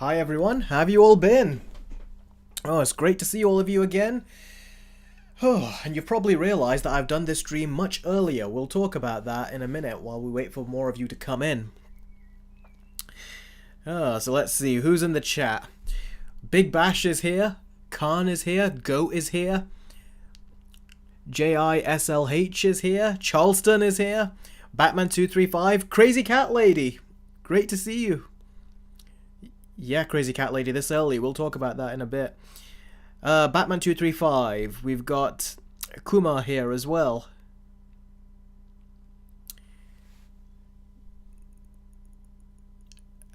Hi everyone, how have you all been? Oh, it's great to see all of you again. Oh, and you've probably realized that I've done this stream much earlier. We'll talk about that in a minute while we wait for more of you to come in. So let's see, who's in the chat? Big Bash is here, Khan is here, Goat is here, JISLH is here, Charleston is here, Batman235, Crazy Cat Lady, great to see you. Yeah, Crazy Cat Lady, this early. We'll talk about that in a bit. Batman235. We've got Kumar here as well.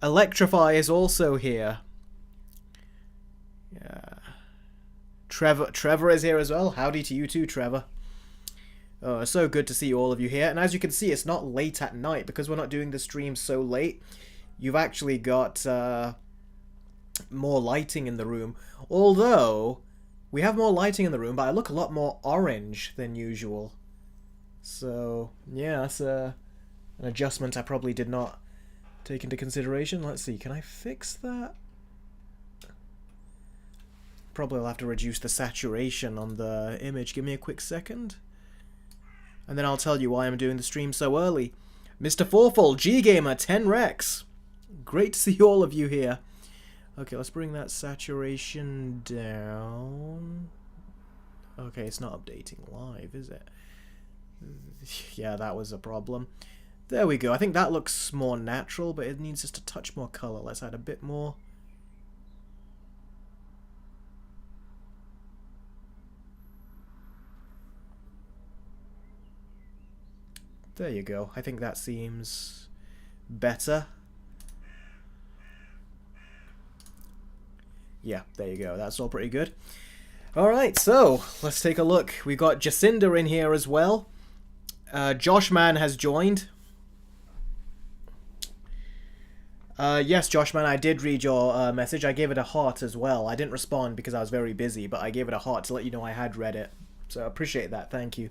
Electrify is also here. Yeah. Trevor is here as well. Howdy to you too, Trevor. Oh, so good to see all of you here. And as you can see, it's not late at night because we're not doing the stream so late. You've actually got more lighting in the room, although we have more lighting in the room, but I look a lot more orange than usual. So yeah, that's an adjustment I probably did not take into consideration. Let's see, can I fix that? Probably I'll have to reduce the saturation on the image. Give me a quick second and then I'll tell you why I'm doing the stream so early. Mr. Forful, G-Gamer, 10 Rex, great to see all of you here. Okay, let's bring that saturation down. Okay, it's not updating live, is it? Yeah, that was a problem. There we go. I think that looks more natural, but it needs just a touch more color. Let's add a bit more. There you go. I think that seems better. Yeah, there you go. That's all pretty good. Alright, so let's take a look. We've got Jacinda in here as well. Joshman has joined. Yes, Joshman, I did read your message. I gave it a heart as well. I didn't respond because I was very busy, but I gave it a heart to let you know I had read it. So I appreciate that. Thank you.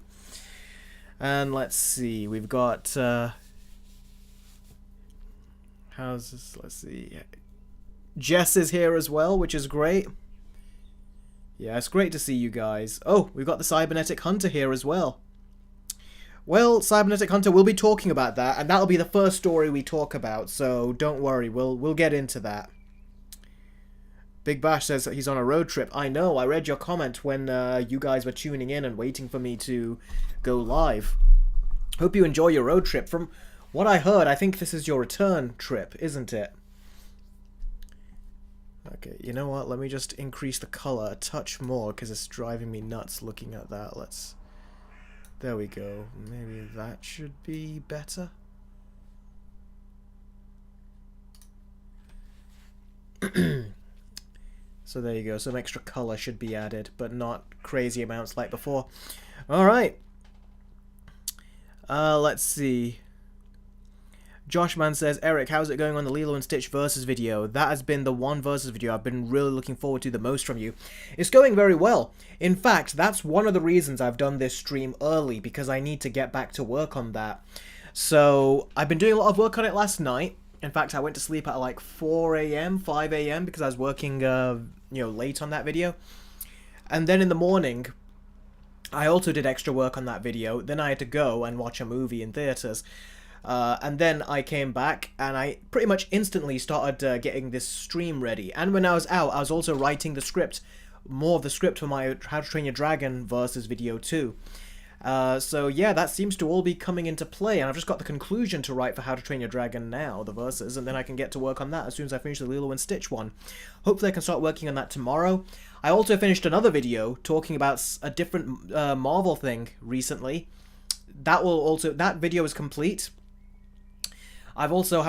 And let's see. We've got... how's this? Let's see... Jess is here as well, which is great. Yeah, it's great to see you guys. Oh, we've got the Cybernetic Hunter here as well. Well, Cybernetic Hunter, we'll be talking about that, and that'll be the first story we talk about, so don't worry, we'll get into that. Big Bash says that he's on a road trip. I know, I read your comment when you guys were tuning in and waiting for me to go live. Hope you enjoy your road trip. From what I heard, I think this is your return trip, isn't it? Okay, you know what? Let me just increase the color a touch more because it's driving me nuts looking at that. Let's... There we go. Maybe that should be better. So there you go. Some extra color should be added, but not crazy amounts like before. Alright. Let's see. Joshman says, Eric, how's it going on the Lilo and Stitch versus video? That has been the one versus video I've been really looking forward to the most from you. It's going very well. In fact, that's one of the reasons I've done this stream early, because I need to get back to work on that. So, I've been doing a lot of work on it last night. In fact, I went to sleep at like 4 AM, 5 AM, because I was working, late on that video. And then in the morning, I also did extra work on that video. Then I had to go and watch a movie in theaters. And then I came back and I pretty much instantly started getting this stream ready. And when I was out, I was also writing the script, more of the script for my How to Train Your Dragon versus video too. So yeah, that seems to all be coming into play, and I've just got the conclusion to write for How to Train Your Dragon now, the verses, and then I can get to work on that as soon as I finish the Lilo and Stitch one. Hopefully I can start working on that tomorrow. I also finished another video talking about a different Marvel thing recently. That video is complete. I've also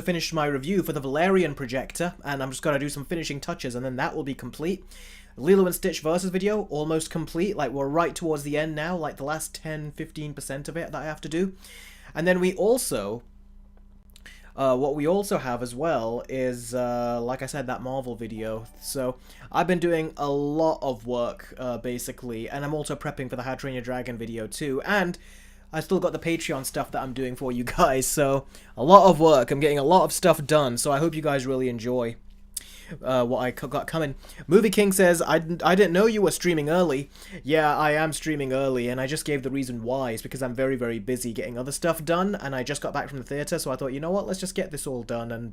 finished my review for the Valerian projector, and I'm just going to do some finishing touches, and then that will be complete. Lilo and Stitch versus video, almost complete. Like, we're right towards the end now, like the last 10-15% of it that I have to do. And then we also... what we also have as well is, like I said, that Marvel video. So, I've been doing a lot of work, basically, and I'm also prepping for the How to Train Your Dragon video too, and... I still got the Patreon stuff that I'm doing for you guys, so a lot of work. I'm getting a lot of stuff done, so I hope you guys really enjoy. what I got coming. Movie King says, I didn't know you were streaming early. Yeah, I am streaming early, and I just gave the reason why. It's because I'm very, very busy getting other stuff done, and I just got back from the theatre, so I thought, you know what, let's just get this all done and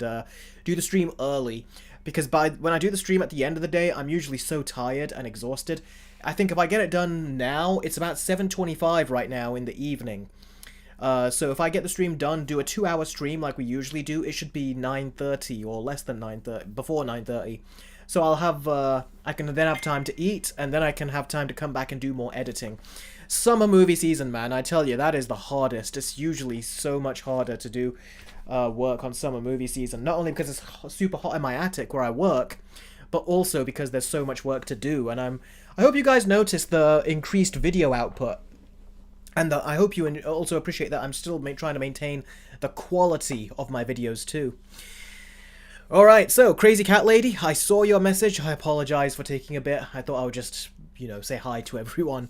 do the stream early. Because when I do the stream at the end of the day, I'm usually so tired and exhausted. I think if I get it done now, it's about 7:25 right now in the evening. So if I get the stream done, do a 2-hour stream like we usually do, it should be 9:30 or less than 9:30, before 9:30. So I'll have, I can then have time to eat, and then I can have time to come back and do more editing. Summer movie season, man, I tell you, that is the hardest. It's usually so much harder to do work on summer movie season. Not only because it's super hot in my attic where I work, but also because there's so much work to do. And I hope you guys notice the increased video output. And I hope you also appreciate that I'm still trying to maintain the quality of my videos too. Alright, so Crazy Cat Lady, I saw your message. I apologize for taking a bit. I thought I would just, you know, say hi to everyone.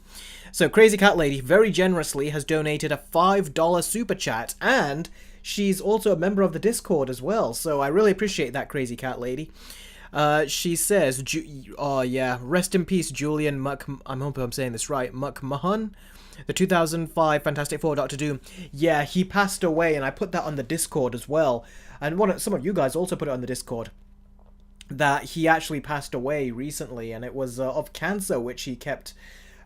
So Crazy Cat Lady very generously has donated a $5 super chat, and she's also a member of the Discord as well. So I really appreciate that, Crazy Cat Lady. She says, oh yeah, rest in peace, Julian I hope I'm saying this right, McMahon, the 2005 Fantastic Four Doctor Doom. Yeah, he passed away, and I put that on the Discord as well. And some of you guys also put it on the Discord, that he actually passed away recently, and it was of cancer, which he kept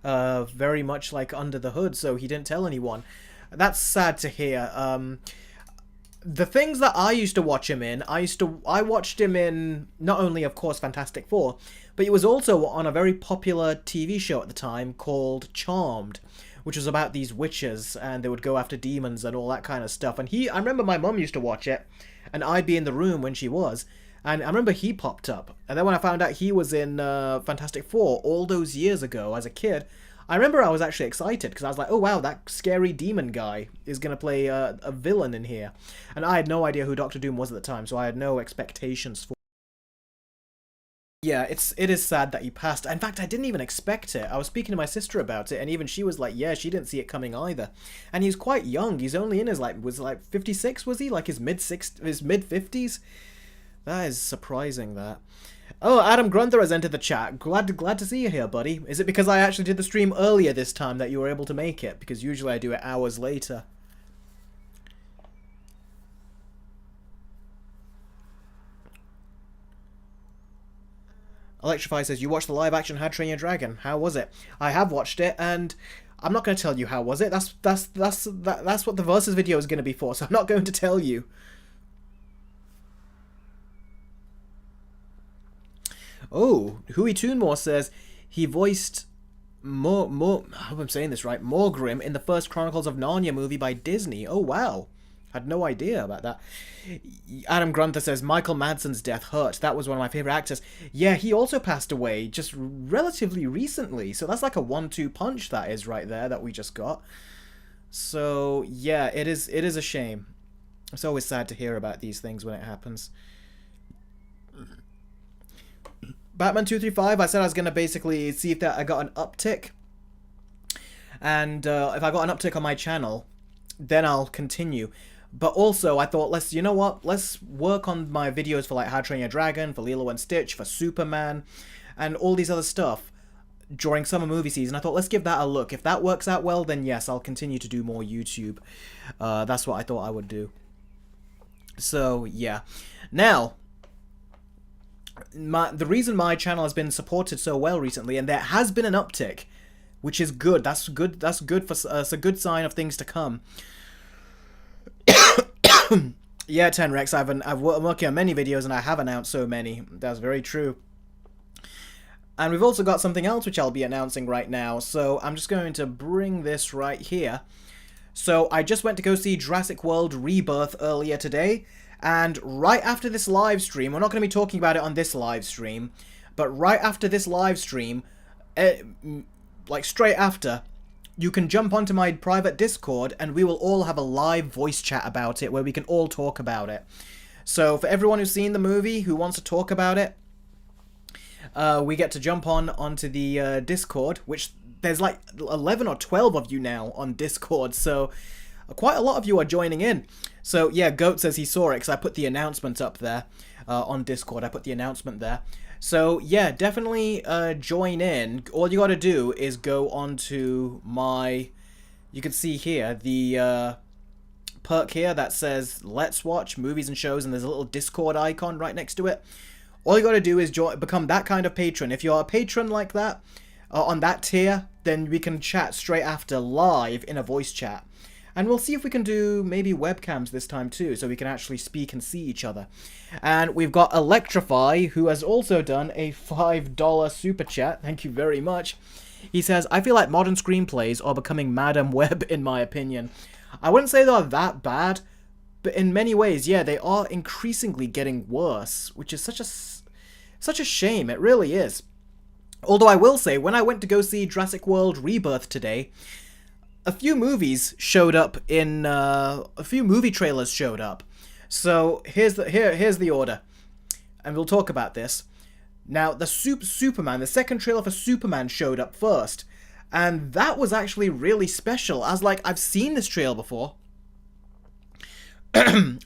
very much like under the hood, so he didn't tell anyone. That's sad to hear. The things that I used to watch him in, I watched him in, not only, of course, Fantastic Four, but he was also on a very popular TV show at the time called Charmed, which was about these witches, and they would go after demons and all that kind of stuff. And I remember my mum used to watch it, and I'd be in the room when she was, and I remember he popped up. And then when I found out he was in Fantastic Four all those years ago as a kid, I remember I was actually excited, because I was like, oh wow, that scary demon guy is going to play a villain in here. And I had no idea who Doctor Doom was at the time, so I had no expectations for. Yeah, it is sad that he passed. In fact, I didn't even expect it. I was speaking to my sister about it, and even she was like, yeah, she didn't see it coming either. And he's quite young. He's only in his, was 56, was he? Like his mid-50s? That is surprising, that. Oh, Adam Grunther has entered the chat. Glad to see you here, buddy. Is it because I actually did the stream earlier this time that you were able to make it? Because usually I do it hours later. Electrify says, you watched the live-action How to Train Your Dragon. How was it? I have watched it, and I'm not going to tell you how was it. That's what the Versus video is going to be for, so I'm not going to tell you. Oh, Hui Toonmore says, he voiced I hope I'm saying this right, Morgrim in the first Chronicles of Narnia movie by Disney. Oh, wow. Had no idea about that. Adam Grunther says, Michael Madsen's death hurt. That was one of my favorite actors. Yeah, he also passed away just relatively recently. So that's like a 1-2 punch that is right there that we just got. So, yeah, it is a shame. It's always sad to hear about these things when it happens. Batman235, I said I was going to basically see if I got an uptick. And if I got an uptick on my channel, then I'll continue. But also, I thought, you know what? Let's work on my videos for like How to Train Your Dragon, for Lilo and Stitch, for Superman, and all these other stuff during summer movie season. I thought, let's give that a look. If that works out well, then yes, I'll continue to do more YouTube. That's what I thought I would do. So, yeah. Now, the reason my channel has been supported so well recently, and there has been an uptick, which is good. That's good. That's good for. It's a good sign of things to come. Yeah, Tenrex, I'm working on many videos, and I have announced so many. That's very true. And we've also got something else which I'll be announcing right now. So I'm just going to bring this right here. So I just went to go see Jurassic World Rebirth earlier today. And right after this live stream, we're not going to be talking about it on this live stream, but right after this live stream, like straight after, you can jump onto my private Discord and we will all have a live voice chat about it where we can all talk about it. So for everyone who's seen the movie, who wants to talk about it, we get to jump onto the Discord, which there's like 11 or 12 of you now on Discord, so quite a lot of you are joining in. So yeah, Goat says he saw it because I put the announcement up there. on Discord. I put the announcement there. So yeah, definitely join in. All you gotta do is go onto my... You can see here the perk here that says Let's Watch Movies and Shows, and there's a little Discord icon right next to it. All you gotta do is become that kind of patron. If you're a patron like that, on that tier, then we can chat straight after live in a voice chat. And we'll see if we can do maybe webcams this time too, so we can actually speak and see each other. And we've got Electrify, who has also done a $5 super chat. Thank you very much. He says, I feel like modern screenplays are becoming Madam Web, in my opinion. I wouldn't say they're that bad, but in many ways, yeah, they are increasingly getting worse, which is such a shame. It really is. Although I will say, when I went to go see Jurassic World Rebirth today, a few movies showed up in a few movie trailers showed up. So here's the order, and we'll talk about this. Now, the Superman, the second trailer for Superman showed up first, and that was actually really special. I was like, I've seen this trailer before.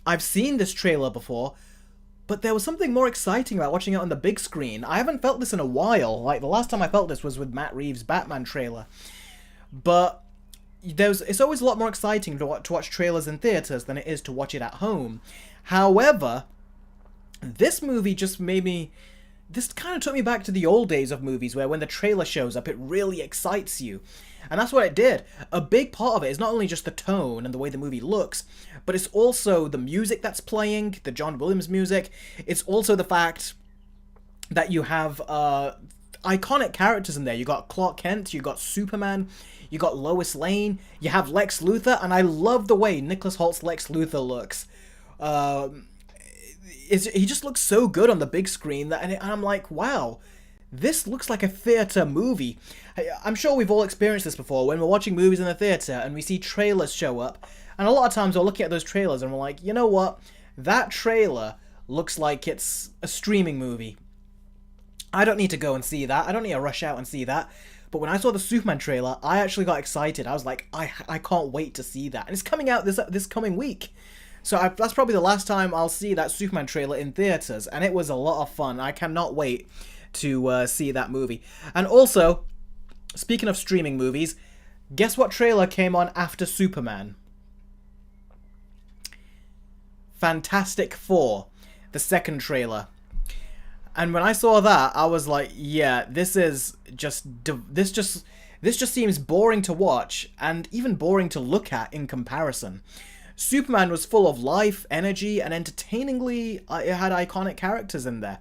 I've seen this trailer before, but there was something more exciting about watching it on the big screen. I haven't felt this in a while. Like, the last time I felt this was with Matt Reeves' Batman trailer. But it's always a lot more exciting to watch trailers in theaters than it is to watch it at home. However, this movie just made me... This kind of took me back to the old days of movies where when the trailer shows up, it really excites you. And that's what it did. A big part of it is not only just the tone and the way the movie looks, but it's also the music that's playing, the John Williams music. It's also the fact that you have iconic characters in there. You got Clark Kent, you got Superman, you got Lois Lane, you have Lex Luthor, and I love the way Nicholas Holt's Lex Luthor looks. He just looks so good on the big screen, and I'm like, wow, this looks like a theater movie. I'm sure we've all experienced this before when we're watching movies in the theater and we see trailers show up, and a lot of times we're looking at those trailers and we're like, you know what, that trailer looks like it's a streaming movie. I don't need to go and see that. I don't need to rush out and see that. But when I saw the Superman trailer, I actually got excited. I was like, I can't wait to see that. And it's coming out this coming week. So that's probably the last time I'll see that Superman trailer in theaters, and it was a lot of fun. I cannot wait to see that movie. And also, speaking of streaming movies, guess what trailer came on after Superman? Fantastic Four, the second trailer. And when I saw that, I was like, yeah, this just seems boring to watch, and even boring to look at in comparison. Superman was full of life, energy, and entertainingly, it had iconic characters in there.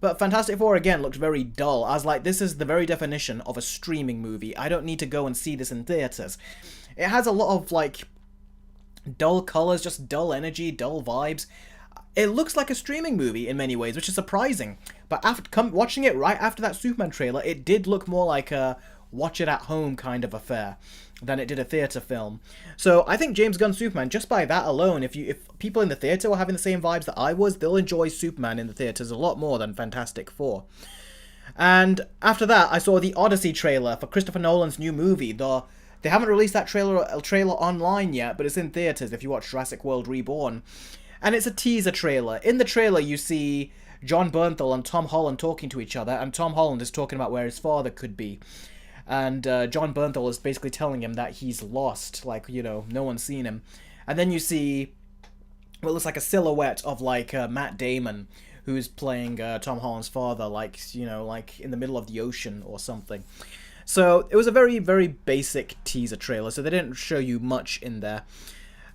But Fantastic Four, again, looked very dull. I was like, this is the very definition of a streaming movie. I don't need to go and see this in theaters. It has a lot of, like, dull colors, just dull energy, dull vibes. It looks like a streaming movie in many ways, which is surprising. But watching it right after that Superman trailer, it did look more like a watch-it-at-home kind of affair than it did a theater film. So I think James Gunn's Superman, just by that alone, if people in the theater were having the same vibes that I was, they'll enjoy Superman in the theaters a lot more than Fantastic Four. And after that, I saw the Odyssey trailer for Christopher Nolan's new movie. They haven't released that trailer online yet, but it's in theaters if you watch Jurassic World Reborn. And it's a teaser trailer. In the trailer, you see John Bernthal and Tom Holland talking to each other, and Tom Holland is talking about where his father could be. And John Bernthal is basically telling him that he's lost, like, you know, no one's seen him. And then you see what looks like a silhouette of, like, Matt Damon, who's playing Tom Holland's father, like, you know, like in the middle of the ocean or something. So it was a very, very basic teaser trailer, so they didn't show you much in there.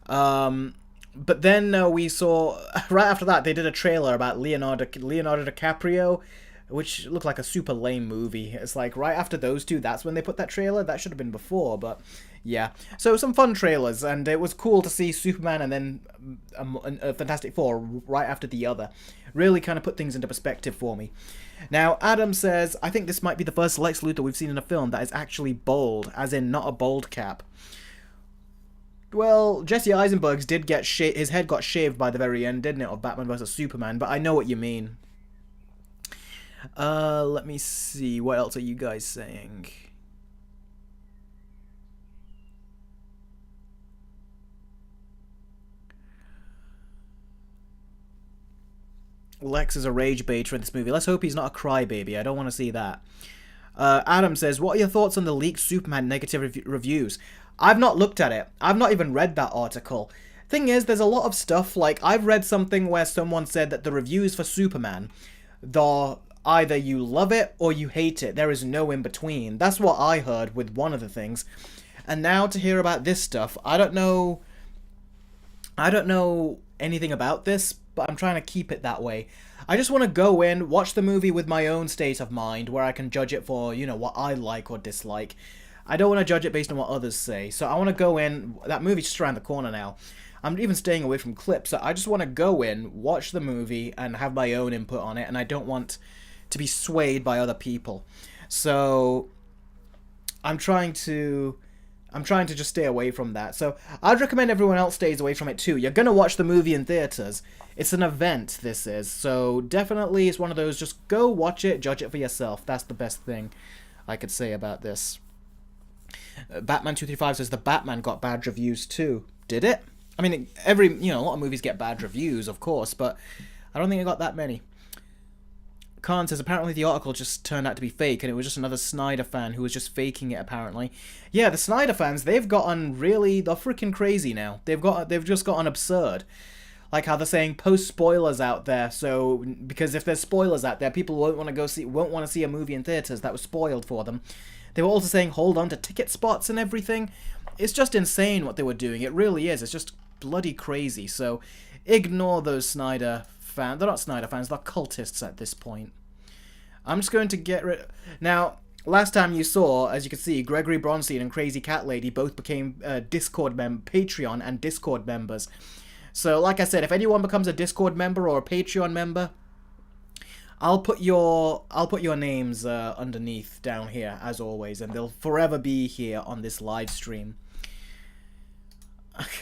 But then we saw, right after that, they did a trailer about Leonardo DiCaprio, which looked like a super lame movie. It's like, right after those two, that's when they put that trailer? That should have been before, but yeah. So some fun trailers, and it was cool to see Superman and then Fantastic Four right after the other. Really kind of put things into perspective for me. Now, Adam says, I think this might be the first Lex Luthor we've seen in a film that is actually bald, as in not a bald cap. Well, Jesse Eisenberg's did get his head got shaved by the very end, didn't it, of Batman vs. Superman, but I know what you mean. Let me see, what else are you guys saying? Lex is a rage baiter in this movie. Let's hope he's not a crybaby. I don't want to see that. Adam says, what are your thoughts on the leaked Superman negative reviews? I've not looked at it. I've not even read that article. Thing is, there's a lot of stuff, like, I've read something where someone said that the reviews for Superman, either you love it or you hate it. There is no in between. That's what I heard with one of the things. And now to hear about this stuff, I don't know anything about this, but I'm trying to keep it that way. I just want to go in, watch the movie with my own state of mind, where I can judge it for, you know, what I like or dislike. I don't want to judge it based on what others say. So I want to go in, that movie's just around the corner now. I'm even staying away from clips, so I just want to go in, watch the movie, and have my own input on it, and I don't want to be swayed by other people. So I'm trying to just stay away from that. So I'd recommend everyone else stays away from it too. You're going to watch the movie in theaters. It's an event, this is. So definitely it's one of those, just go watch it, judge it for yourself. That's the best thing I could say about this. Batman235 says the Batman got bad reviews too. Did it? I mean, a lot of movies get bad reviews, of course, but I don't think it got that many. Khan says, apparently the article just turned out to be fake, and it was just another Snyder fan who was just faking it, apparently. Yeah, the Snyder fans, they've gotten really, they're freaking crazy now. They've just gotten absurd. Like how they're saying post spoilers out there, so, because if there's spoilers out there, people won't want to see a movie in theaters that was spoiled for them. They were also saying hold on to ticket spots and everything. It's just insane what they were doing. It really is. It's just bloody crazy. So ignore those Snyder fans. They're not Snyder fans, they're cultists at this point. I'm just going to get rid... Now, last time you saw, as you can see, Gregory Bronstein and Crazy Cat Lady both became Patreon and Discord members. So, like I said, if anyone becomes a Discord member or a Patreon member, I'll put your names underneath down here, as always, and they'll forever be here on this live stream.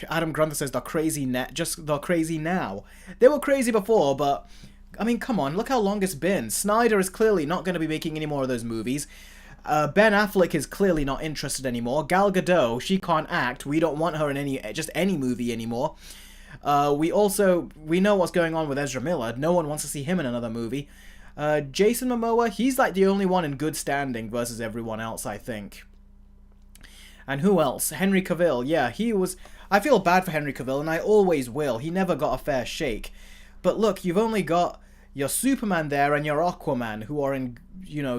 Adam Grunther says they're crazy they're crazy now. They were crazy before, but I mean, come on, look how long it's been. Snyder is clearly not going to be making any more of those movies. Ben Affleck is clearly not interested anymore. Gal Gadot, she can't act. We don't want her in any movie anymore. We know what's going on with Ezra Miller. No one wants to see him in another movie. Jason Momoa, he's like the only one in good standing versus everyone else, I think. And who else? Henry Cavill, yeah, I feel bad for Henry Cavill, and I always will. He never got a fair shake. But look, you've only got your Superman there and your Aquaman, who are in,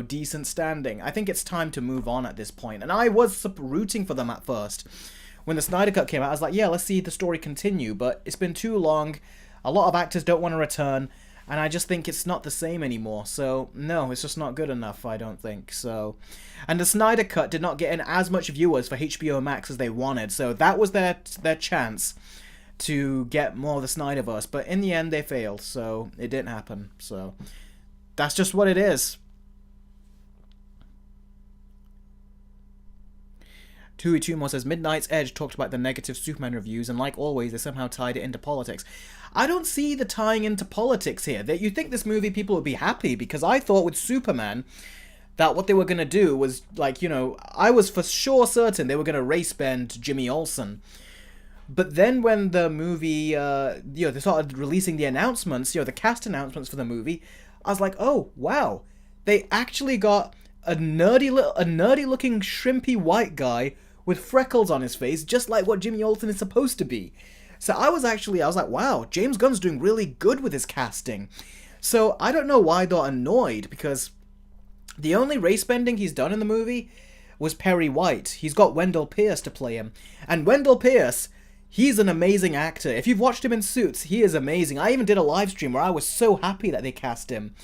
decent standing. I think it's time to move on at this point. And I was rooting for them at first. When the Snyder Cut came out, I was like, yeah, let's see the story continue. But it's been too long. A lot of actors don't want to return. And I just think it's not the same anymore. So, no, it's just not good enough, I don't think. So, and the Snyder Cut did not get in as much viewers for HBO Max as they wanted. So that was their chance to get more of the Snyderverse. But in the end, they failed. So it didn't happen. So that's just what it is. Tui Tumor says, Midnight's Edge talked about the negative Superman reviews, and like always, they somehow tied it into politics. I don't see the tying into politics here. That you think this movie people would be happy, because I thought with Superman that what they were going to do was, I was for sure certain they were going to race bend Jimmy Olsen. But then when the movie, they started releasing the announcements, the cast announcements for the movie, I was like, oh, wow. They actually got a nerdy-looking shrimpy white guy with freckles on his face, just like what Jimmy Olsen is supposed to be. So I was like, wow, James Gunn's doing really good with his casting. So I don't know why they're annoyed, because the only race bending he's done in the movie was Perry White. He's got Wendell Pierce to play him. And Wendell Pierce, he's an amazing actor. If you've watched him in Suits, he is amazing. I even did a live stream where I was so happy that they cast him.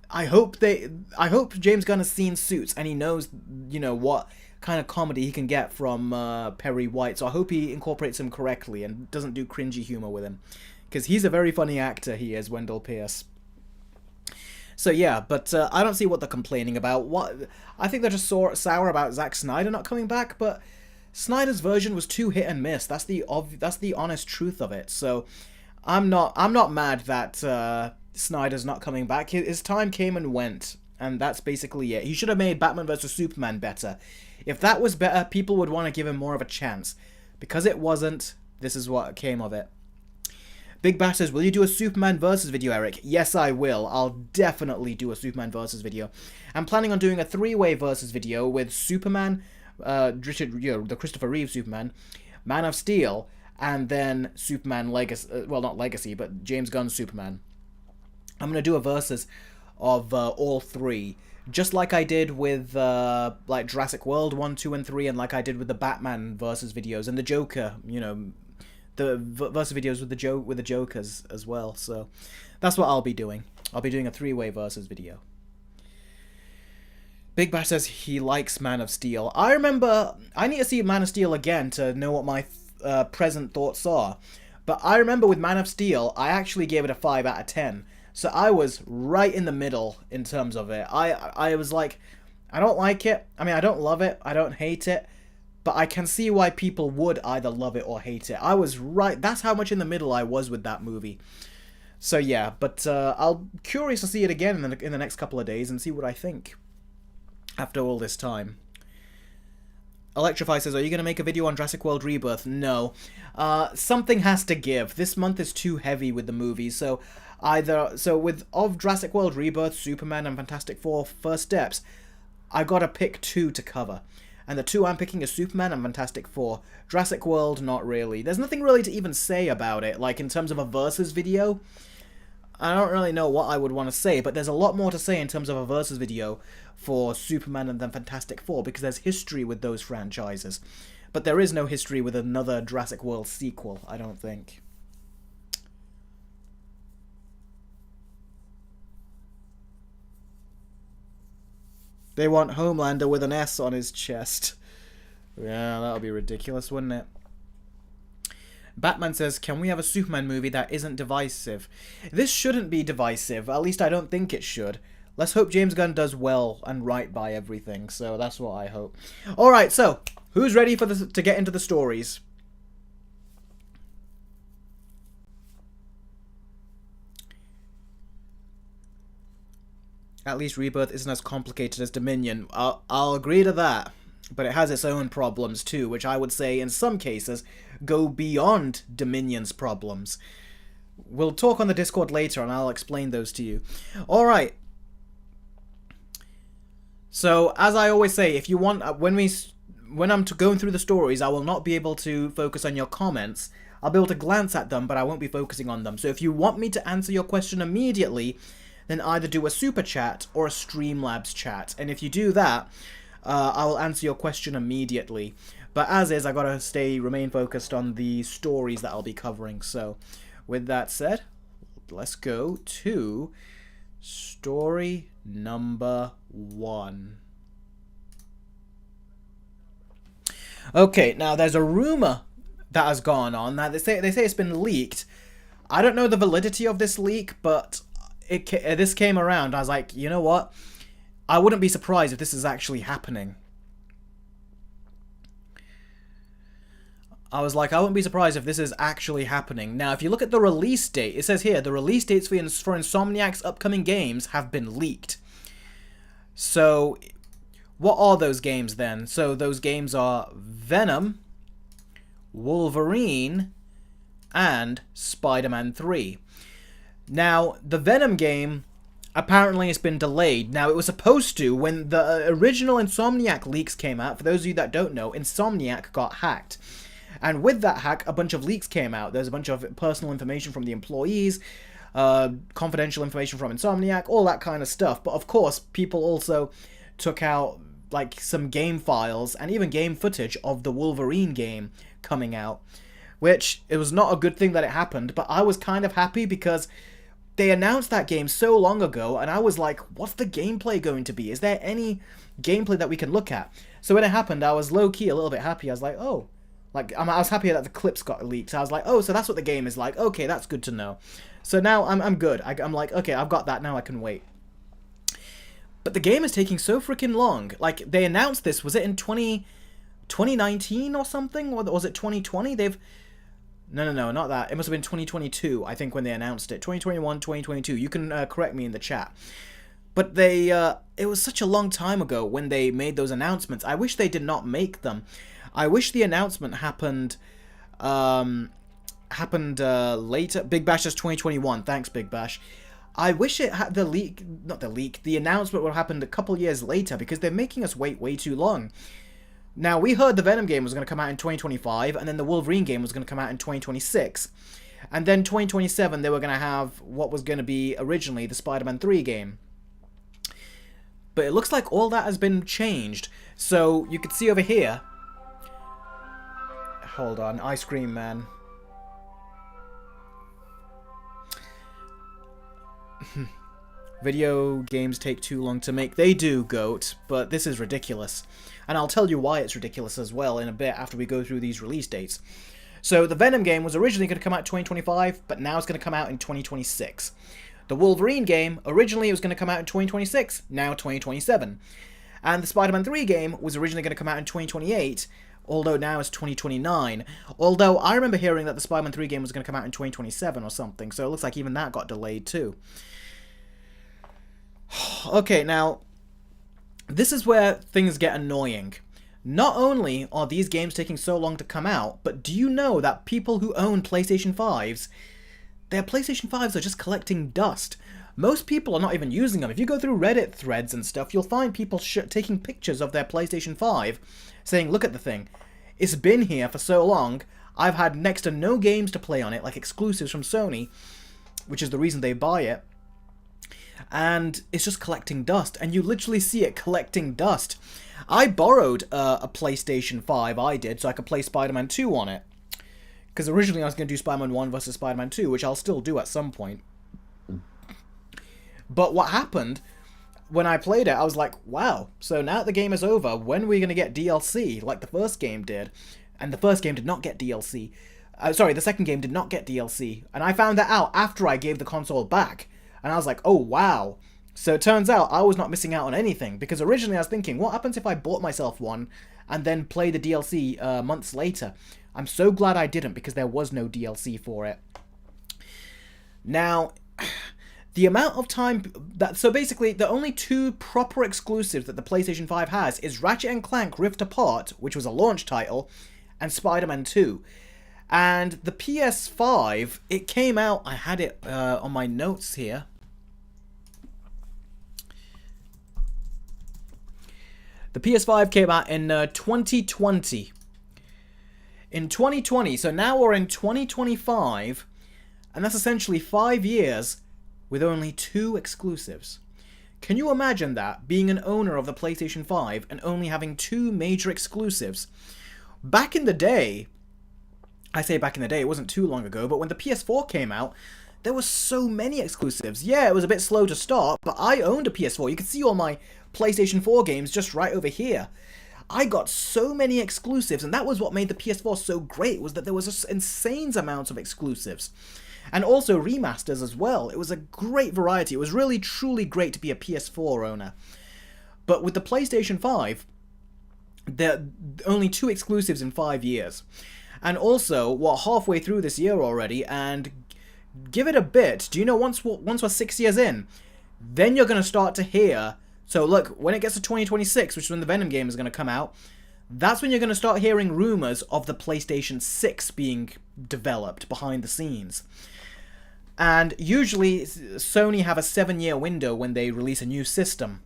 I hope James Gunn has seen Suits and he knows, what kind of comedy he can get from Perry White. So I hope he incorporates him correctly and doesn't do cringy humor with him, because he's a very funny actor, he is, Wendell Pierce. So yeah, but I don't see what they're complaining about. I think they're just sour about Zack Snyder not coming back, but Snyder's version was too hit and miss. That's the honest truth of it. So I'm not mad that Snyder's not coming back. His time came and went, and that's basically it. He should have made Batman vs Superman better. If that was better, people would want to give him more of a chance. Because it wasn't, this is what came of it. Big Bat says, will you do a Superman versus video, Eric? Yes, I will. I'll definitely do a Superman versus video. I'm planning on doing a 3-way versus video with Superman, the Christopher Reeve Superman, Man of Steel, and then Superman Legacy, well, not Legacy, but James Gunn's Superman. I'm going to do a versus of all 3, just like I did with like Jurassic World 1, 2, and 3, and like I did with the Batman versus videos and the Joker, you know, the versus videos with the Jokers as well. So that's what I'll be doing. I'll be doing a 3-way versus video. Big Bat says he likes Man of Steel. I remember, I need to see Man of Steel again to know what my present thoughts are. But I remember with Man of Steel, I actually gave it a 5 out of 10. So I was right in the middle in terms of it. I was like, I don't like it. I mean, I don't love it. I don't hate it. But I can see why people would either love it or hate it. I was right. That's how much in the middle I was with that movie. So yeah, but I'll curious to see it again in the next couple of days and see what I think after all this time. Electrify says, are you going to make a video on Jurassic World Rebirth? No. Something has to give. This month is too heavy with the movies, so of Jurassic World Rebirth, Superman, and Fantastic Four First Steps, I gotta pick 2 to cover. And the 2 I'm picking is Superman and Fantastic Four. Jurassic World, not really. There's nothing really to even say about it, like in terms of a versus video. I don't really know what I would want to say, but there's a lot more to say in terms of a versus video for Superman and then Fantastic Four, because there's history with those franchises. But there is no history with another Jurassic World sequel, I don't think. They want Homelander with an S on his chest. Yeah, that'll be ridiculous, wouldn't it? Batman says, can we have a Superman movie that isn't divisive? This shouldn't be divisive. At least I don't think it should. Let's hope James Gunn does well and right by everything. So that's what I hope. Alright, so who's ready for to get into the stories? At least Rebirth isn't as complicated as Dominion. I'll agree to that. But it has its own problems too, which I would say in some cases go beyond Dominion's problems. We'll talk on the Discord later and I'll explain those to you. Alright. So, as I always say, if you want, when I'm going through the stories, I will not be able to focus on your comments. I'll be able to glance at them, but I won't be focusing on them. So if you want me to answer your question immediately, then either do a super chat or a Streamlabs chat. And if you do that, I will answer your question immediately. But as is, I gotta remain focused on the stories that I'll be covering. So, with that said, let's go to story number 1. Okay, now there's a rumor that has gone on. Now they say it's been leaked. I don't know the validity of this leak, but this came around. I was like, you know what? I wouldn't be surprised if this is actually happening. I wouldn't be surprised if this is actually happening. Now, if you look at the release date, it says here, the release dates for Insomniac's upcoming games have been leaked. So, what are those games then? So, those games are Venom, Wolverine, and Spider-Man 3. Now, the Venom game, apparently it's been delayed. Now, it was supposed to, when the original Insomniac leaks came out, for those of you that don't know, Insomniac got hacked. And with that hack, a bunch of leaks came out. There's a bunch of personal information from the employees, confidential information from Insomniac, all that kind of stuff. But of course, people also took out like some game files and even game footage of the Wolverine game coming out, which it was not a good thing that it happened, but I was kind of happy because they announced that game so long ago, and I was like, what's the gameplay going to be? Is there any gameplay that we can look at? So when it happened, I was low-key a little bit happy. I was like, oh. Like, I was happy that the clips got leaked. I was like, oh, so that's what the game is like. Okay, that's good to know. So now I'm good. I'm like, okay, I've got that. Now I can wait. But the game is taking so freaking long. Like, they announced this. Was it in 2019 or something? Or was it 2020? No, not that. It must have been 2022, I think, when they announced it. 2021, 2022. You can correct me in the chat. But it was such a long time ago when they made those announcements. I wish they did not make them. I wish the announcement happened happened later. Big Bash is 2021. Thanks, Big Bash. I wish it had the announcement would have happened a couple years later, because they're making us wait way too long. Now, we heard the Venom game was going to come out in 2025, and then the Wolverine game was going to come out in 2026. And then 2027, they were going to have what was going to be originally the Spider-Man 3 game. But it looks like all that has been changed. So, you can see over here... Hold on, Ice Cream Man. Video games take too long to make. They do, Goat, but this is ridiculous. And I'll tell you why it's ridiculous as well in a bit after we go through these release dates. So the Venom game was originally going to come out in 2025, but now it's going to come out in 2026. The Wolverine game, originally it was going to come out in 2026, now 2027. And the Spider-Man 3 game was originally going to come out in 2028, although now it's 2029. Although I remember hearing that the Spider-Man 3 game was going to come out in 2027 or something, so it looks like even that got delayed too. Okay, now, this is where things get annoying. Not only are these games taking so long to come out, but do you know that people who own PlayStation 5s, their PlayStation 5s are just collecting dust. Most people are not even using them. If you go through Reddit threads and stuff, you'll find people taking pictures of their PlayStation 5, saying, look at the thing. It's been here for so long, I've had next to no games to play on it, like exclusives from Sony, which is the reason they buy it. And it's just collecting dust, and you literally see it collecting dust. I borrowed a PlayStation 5, I did, so I could play Spider-Man 2 on it. Because originally I was going to do Spider-Man 1 versus Spider-Man 2, which I'll still do at some point. But what happened, when I played it, I was like, wow, so now that the game is over, when are we going to get DLC, like the first game did? And the first game did not get DLC. Sorry, the second game did not get DLC. And I found that out after I gave the console back. And I was like, oh, wow. So it turns out I was not missing out on anything, because originally I was thinking, what happens if I bought myself one and then play the DLC months later? I'm so glad I didn't, because there was no DLC for it. Now, the amount of time... So basically, the only two proper exclusives that the PlayStation 5 has is Ratchet & Clank Rift Apart, which was a launch title, and Spider-Man 2. And the PS5, it came out... I had it on my notes here. The PS5 came out in 2020. In 2020, so now we're in 2025, and that's essentially 5 years with only 2 exclusives. Can you imagine that, being an owner of the PlayStation 5 and only having 2 major exclusives? Back in the day, I say back in the day, it wasn't too long ago, but when the PS4 came out, there were so many exclusives. Yeah, it was a bit slow to start, but I owned a PS4. You can see all my PlayStation 4 games just right over here. I got so many exclusives, and that was what made the PS4 so great, was that there was just insane amounts of exclusives. And also remasters as well. It was a great variety. It was really, truly great to be a PS4 owner. But with the PlayStation 5, there are only 2 exclusives in 5 years. And also, we're halfway through this year already, and give it a bit. Do you know, once we're 6 years in, then you're going to start to hear... So look, when it gets to 2026, which is when the Venom game is going to come out, that's when you're going to start hearing rumors of the PlayStation 6 being developed behind the scenes. And usually, Sony have a 7-year window when they release a new system.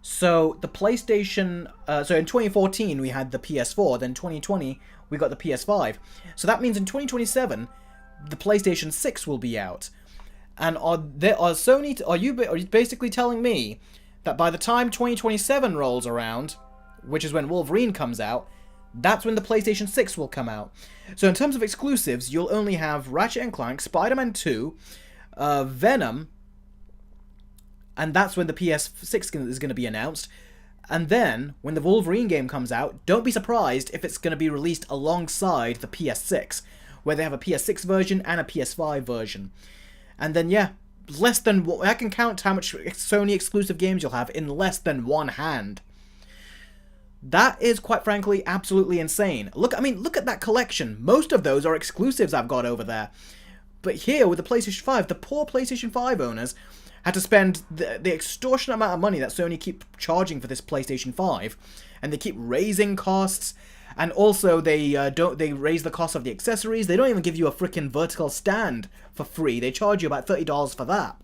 So the PlayStation... so in 2014, we had the PS4, then 2020, we got the PS5. So that means in 2027, the PlayStation 6 will be out. And are you basically telling me that by the time 2027 rolls around, which is when Wolverine comes out, that's when the PlayStation 6 will come out? So in terms of exclusives, you'll only have Ratchet & Clank, Spider-Man 2, Venom, and that's when the PS6 is going to be announced. And then, when the Wolverine game comes out, don't be surprised if it's going to be released alongside the PS6, where they have a PS6 version and a PS5 version. And then, yeah, I can count how much Sony exclusive games you'll have in less than one hand. That is, quite frankly, absolutely insane. Look at that collection. Most of those are exclusives I've got over there. But here, with the PlayStation 5, the poor PlayStation 5 owners had to spend the extortionate amount of money that Sony keep charging for this PlayStation 5, and they keep raising costs, and also they raise the cost of the accessories. They don't even give you a freaking vertical stand for free. They charge you about $30 for that.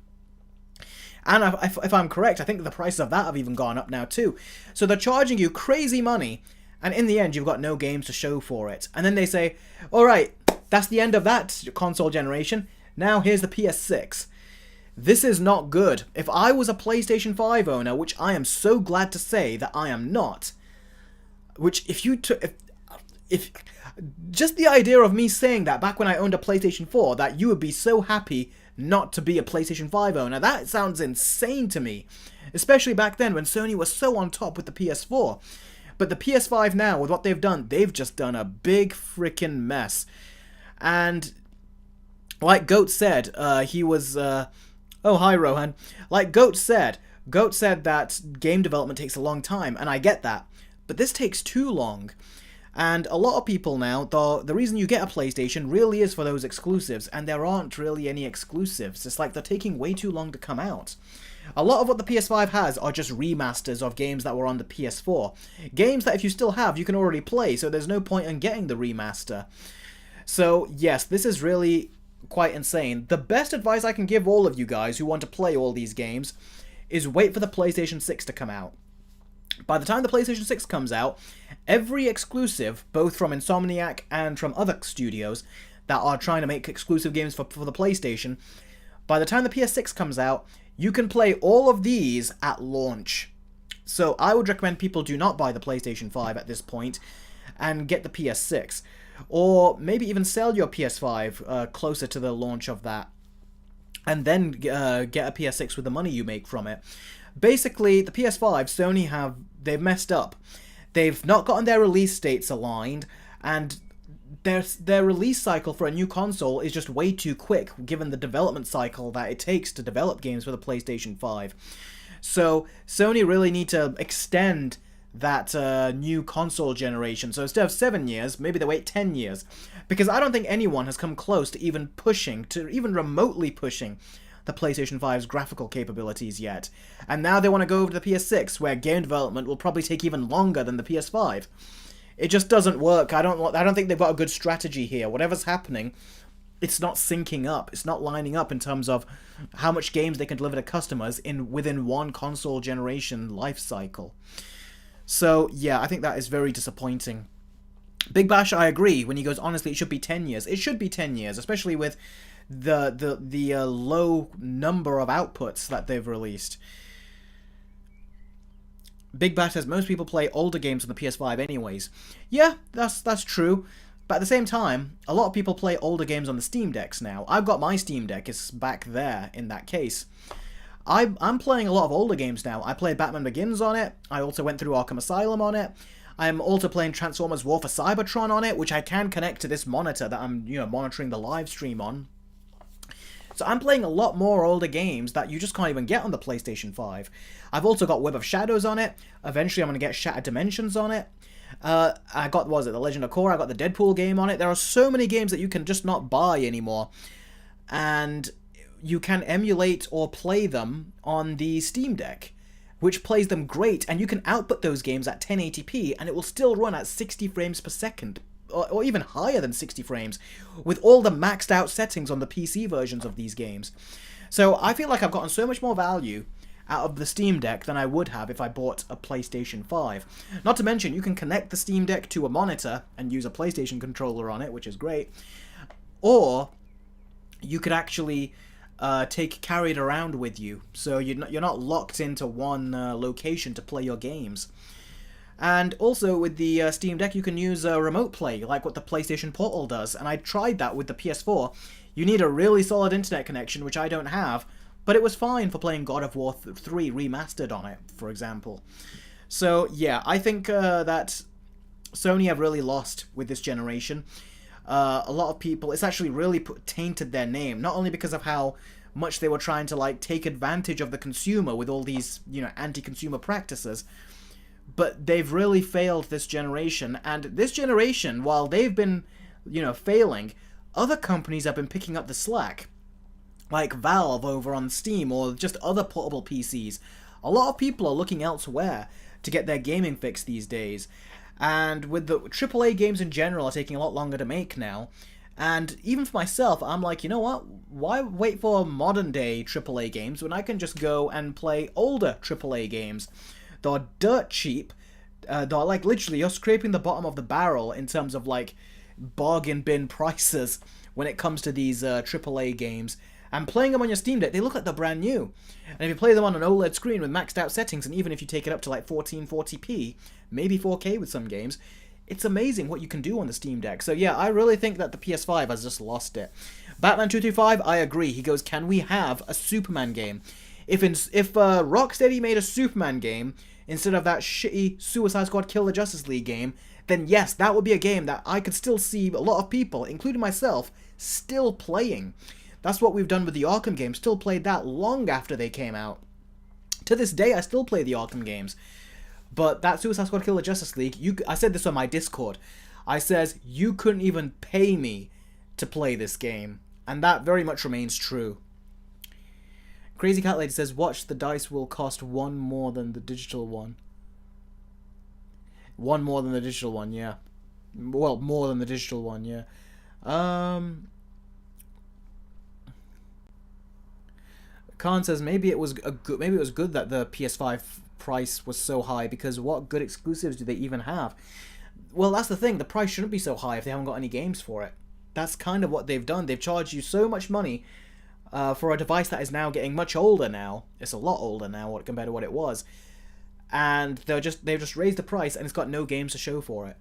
And if I'm correct, I think the prices of that have even gone up now too. So they're charging you crazy money, and in the end, you've got no games to show for it. And then they say, alright, that's the end of that console generation. Now here's the PS6. This is not good. If I was a PlayStation 5 owner, which I am so glad to say that I am not, which if just the idea of me saying that back when I owned a PlayStation 4, that you would be so happy not to be a PlayStation 5 owner, that sounds insane to me. Especially back then when Sony was so on top with the PS4. But the PS5 now, with what they've done, they've just done a big freaking mess. And like Goat said, he was... oh, hi, Rohan. Like Goat said that game development takes a long time, and I get that. But this takes too long. And a lot of people now, the reason you get a PlayStation really is for those exclusives, and there aren't really any exclusives. It's like they're taking way too long to come out. A lot of what the PS5 has are just remasters of games that were on the PS4. Games that if you still have, you can already play, so there's no point in getting the remaster. So, yes, this is really quite insane. The best advice I can give all of you guys who want to play all these games is wait for the PlayStation 6 to come out. By the time the PlayStation 6 comes out, every exclusive, both from Insomniac and from other studios that are trying to make exclusive games for the PlayStation, by the time the PS6 comes out, you can play all of these at launch. So I would recommend people do not buy the PlayStation 5 at this point and get the PS6. Or maybe even sell your PS5 closer to the launch of that, and then get a PS6 with the money you make from it. Basically, the PS5, Sony they've messed up. They've not gotten their release dates aligned, and their release cycle for a new console is just way too quick, given the development cycle that it takes to develop games for the PlayStation 5. So Sony really need to extend that new console generation. So instead of 7 years, maybe they wait 10 years. Because I don't think anyone has come close to even remotely pushing the PlayStation 5's graphical capabilities yet. And now they want to go over to the PS6, where game development will probably take even longer than the PS5. It just doesn't work. I don't think they've got a good strategy here. Whatever's happening, it's not syncing up. It's not lining up in terms of how much games they can deliver to customers within one console generation life cycle. So, yeah, I think that is very disappointing. Big Bash, I agree, when he goes, honestly, it should be 10 years. It should be 10 years, especially with the low number of outputs that they've released. Big Bash says most people play older games on the PS5 anyways. Yeah, that's true. But at the same time, a lot of people play older games on the Steam Decks now. I've got my Steam Deck, it's back there in that case. I'm playing a lot of older games now. I played Batman Begins on it. I also went through Arkham Asylum on it. I'm also playing Transformers War for Cybertron on it, which I can connect to this monitor that I'm, monitoring the live stream on. So I'm playing a lot more older games that you just can't even get on the PlayStation 5. I've also got Web of Shadows on it. Eventually I'm going to get Shattered Dimensions on it. I got, The Legend of Korra. I got the Deadpool game on it. There are so many games that you can just not buy anymore. And you can emulate or play them on the Steam Deck, which plays them great, and you can output those games at 1080p, and it will still run at 60 frames per second, or even higher than 60 frames, with all the maxed out settings on the PC versions of these games. So I feel like I've gotten so much more value out of the Steam Deck than I would have if I bought a PlayStation 5. Not to mention, you can connect the Steam Deck to a monitor and use a PlayStation controller on it, which is great. Or you could actually carry it around with you, so you're not locked into one location to play your games. And also with the Steam Deck, you can use remote play, like what the PlayStation Portal does, and I tried that with the PS4. You need a really solid internet connection, which I don't have, but it was fine for playing God of War 3 Remastered on it, for example. So yeah, I think that Sony have really lost with this generation. A lot of people, it's actually really tainted their name, not only because of how much they were trying to take advantage of the consumer with all these, anti-consumer practices, but they've really failed this generation. And this generation, while they've been, failing, other companies have been picking up the slack. like Valve over on Steam or just other portable PCs. A lot of people are looking elsewhere to get their gaming fix these days. And with the AAA games in general are taking a lot longer to make now. And even for myself, I'm like, you know what? Why wait for modern day AAA games when I can just go and play older AAA games? They're dirt cheap. They're like literally you're scraping the bottom of the barrel in terms of like bargain bin prices when it comes to these AAA games. And playing them on your Steam Deck, they look like they're brand new. And if you play them on an OLED screen with maxed out settings, and even if you take it up to like 1440p, maybe 4K with some games, it's amazing what you can do on the Steam Deck. So yeah, I really think that the PS5 has just lost it. Batman225, I agree. He goes, can we have a Superman game? If Rocksteady made a Superman game instead of that shitty Suicide Squad Kill the Justice League game, then yes, that would be a game that I could still see a lot of people, including myself, still playing. That's what we've done with the Arkham games. Still played that long after they came out. To this day, I still play the Arkham games. But that Suicide Squad Kill the Justice League, I said this on my Discord. I says, you couldn't even pay me to play this game. And that very much remains true. Crazy Cat Lady says, watch, the dice will cost one more than the digital one. One more than the digital one, yeah. Well, more than the digital one, yeah. Khan says maybe it was good that the PS5 price was so high, because what good exclusives do they even have? Well, that's the thing. The price shouldn't be so high if they haven't got any games for it. That's kind of what they've done. They've charged you so much money for a device that is now getting much older now. It's a lot older now compared to what it was. And they've just raised the price and it's got no games to show for it.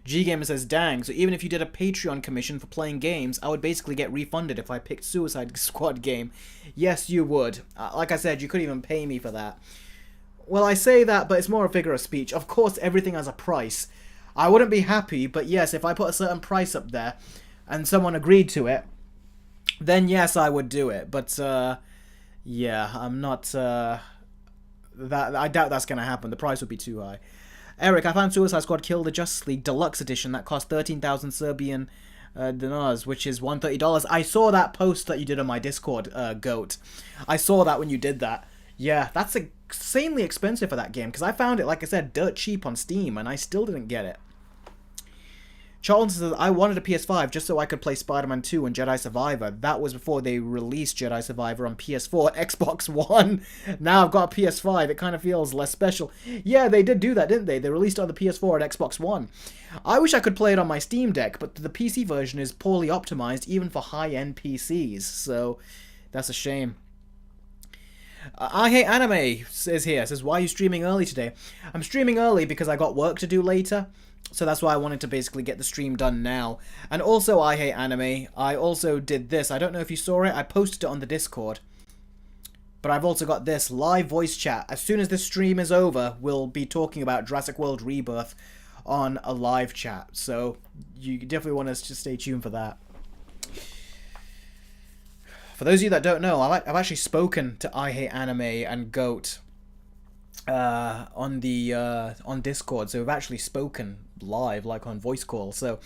G-Gamer says, dang, so even if you did a Patreon commission for playing games, I would basically get refunded if I picked Suicide Squad game. Yes, you would. Like I said, you couldn't even pay me for that. Well, I say that, but it's more a figure of speech. Of course, everything has a price. I wouldn't be happy, but yes, if I put a certain price up there and someone agreed to it, then yes, I would do it. But, yeah, I'm not, I doubt that's going to happen. The price would be too high. Eric, I found Suicide Squad Kill the Justice League Deluxe Edition that cost 13,000 Serbian dinars, which is $130. I saw that post that you did on my Discord, Goat. I saw that when you did that. Yeah, that's insanely expensive for that game, because I found it, like I said, dirt cheap on Steam, and I still didn't get it. Charles says, I wanted a PS5 just so I could play Spider-Man 2 and Jedi Survivor. That was before they released Jedi Survivor on PS4 and Xbox One. Now I've got a PS5. It kind of feels less special. Yeah, they did do that, didn't they? They released it on the PS4 and Xbox One. I wish I could play it on my Steam Deck, but the PC version is poorly optimized even for high-end PCs. So, that's a shame. I Hate Anime is here. Says, why are you streaming early today? I'm streaming early because I got work to do later. So that's why I wanted to basically get the stream done now. And also, I Hate Anime, I also did this. I don't know if you saw it. I posted it on the Discord. But I've also got this live voice chat. As soon as this stream is over, we'll be talking about Jurassic World Rebirth on a live chat. So you definitely want us to stay tuned for that. For those of you that don't know, I've actually spoken to I Hate Anime and Goat on Discord. So we've actually spoken live, like on voice call. So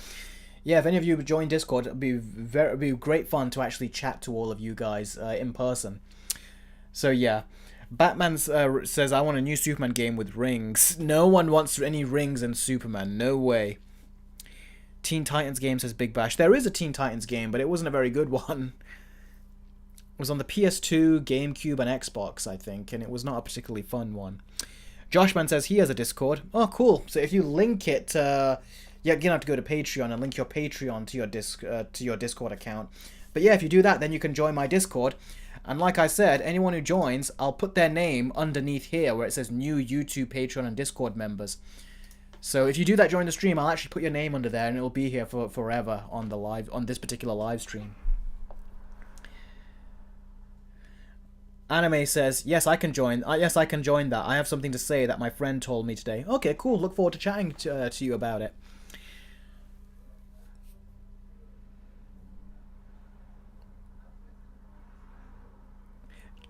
yeah, if any of you would join Discord, it'd be great fun to actually chat to all of you guys in person. So yeah, Batman says, I want a new Superman game with rings. No one wants any rings in Superman. No way. Teen Titans game, says Big Bash. There is a Teen Titans game, but it wasn't a very good one. It was on the PS2, GameCube, and Xbox, I think, and it was not a particularly fun one. Joshman says he has a Discord. Oh, cool. So if you link it, yeah, you're gonna have to go to Patreon and link your Patreon to your Discord account. But yeah, if you do that, then you can join my Discord. And like I said, anyone who joins, I'll put their name underneath here where it says new YouTube, Patreon, and Discord members. So if you do that during the stream, I'll actually put your name under there, and it'll be here for forever on this particular live stream. Anime says, yes, I can join. Yes, I can join that. I have something to say that my friend told me today. Okay, cool. Look forward to chatting to you about it.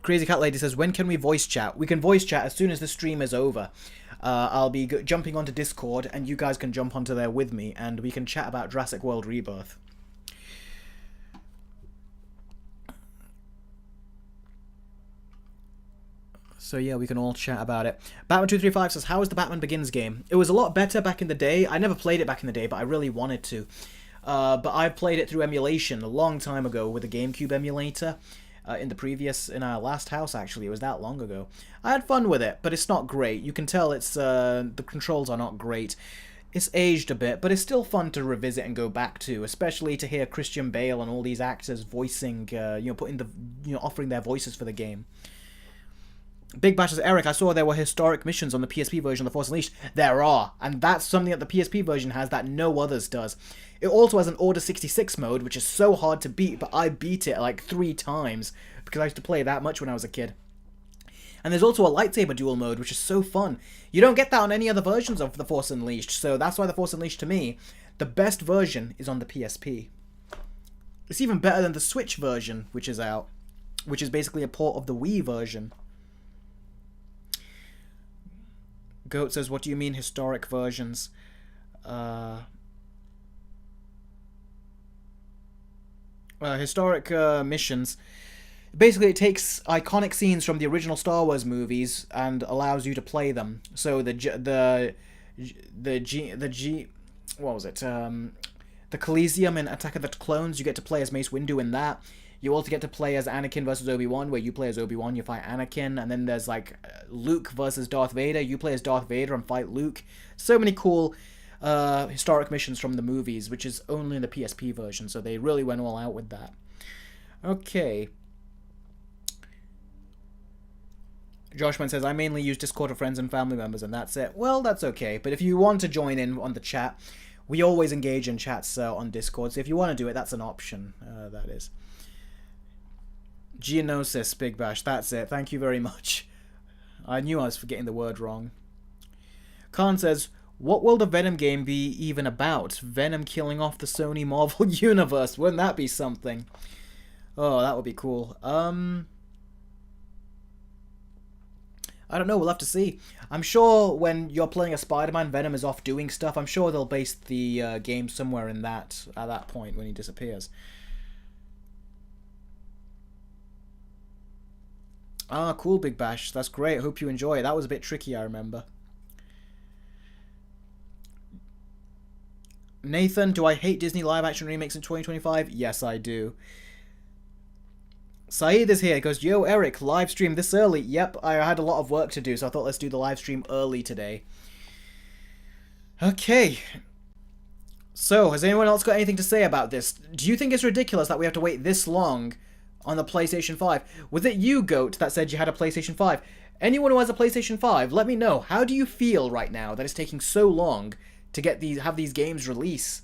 Crazy Cat Lady says, when can we voice chat? We can voice chat as soon as the stream is over. I'll be jumping onto Discord, and you guys can jump onto there with me, and we can chat about Jurassic World Rebirth. So yeah, we can all chat about it. Batman235 says, how was the Batman Begins game? It was a lot better back in the day. I never played it back in the day, but I really wanted to. But I played it through emulation a long time ago with a GameCube emulator. In our last house, actually. It was that long ago. I had fun with it, but it's not great. You can tell it's the controls are not great. It's aged a bit, but it's still fun to revisit and go back to, especially to hear Christian Bale and all these actors voicing, offering their voices for the game. Big Bash says, Eric, I saw there were historic missions on the PSP version of The Force Unleashed. There are, and that's something that the PSP version has that no others does. It also has an Order 66 mode, which is so hard to beat, but I beat it like 3 times, because I used to play that much when I was a kid. And there's also a lightsaber duel mode, which is so fun. You don't get that on any other versions of The Force Unleashed, so that's why The Force Unleashed, to me, the best version is on the PSP. It's even better than the Switch version, which is out, which is basically a port of the Wii version. Goat says, what do you mean historic versions? Historic missions. Basically, it takes iconic scenes from the original Star Wars movies and allows you to play them. So the Coliseum in Attack of the Clones, you get to play as Mace Windu in that. You also get to play as Anakin versus Obi-Wan, where you play as Obi-Wan, you fight Anakin, and then there's like Luke versus Darth Vader, you play as Darth Vader and fight Luke. So many cool historic missions from the movies, which is only in the PSP version, so they really went all out with that. Okay. Joshman says, I mainly use Discord for friends and family members, and that's it. Well, that's okay, but if you want to join in on the chat, we always engage in chats on Discord, so if you want to do it, that's an option, that is. Geonosis, Big Bash, that's it. Thank you very much. I knew I was getting the word wrong. Khan says, what will the Venom game be even about? Venom killing off the Sony Marvel universe. Wouldn't that be something? Oh, that would be cool. I don't know, we'll have to see. I'm sure when you're playing a Spider-Man, Venom is off doing stuff. I'm sure they'll base the game somewhere in that, at that point when he disappears. Ah, cool, Big Bash. That's great. I hope you enjoy it. That was a bit tricky, I remember. Nathan, do I hate Disney live-action remakes in 2025? Yes, I do. Saeed is here. He goes, yo, Eric, live stream this early. Yep, I had a lot of work to do, so I thought let's do the live stream early today. Okay. So, has anyone else got anything to say about this? Do you think it's ridiculous that we have to wait this long on the PlayStation 5? Was it you, Goat, that said you had a PlayStation 5? Anyone who has a PlayStation 5, let me know. How do you feel right now that it's taking so long to have these games release?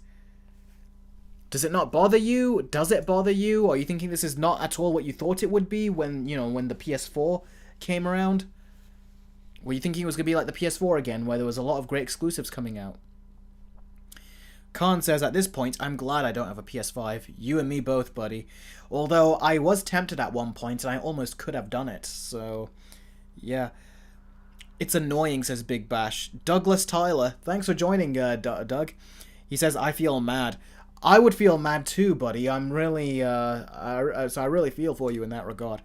Does it not bother you? Does it bother you? Are you thinking this is not at all what you thought it would be when the PS4 came around? Were you thinking it was going to be like the PS4 again, where there was a lot of great exclusives coming out? Khan says, at this point, I'm glad I don't have a PS5. You and me both, buddy. Although, I was tempted at one point, and I almost could have done it, so yeah. It's annoying, says Big Bash. Douglas Tyler, thanks for joining, Doug. He says, I feel mad. I would feel mad too, buddy. I'm really, so I really feel for you in that regard.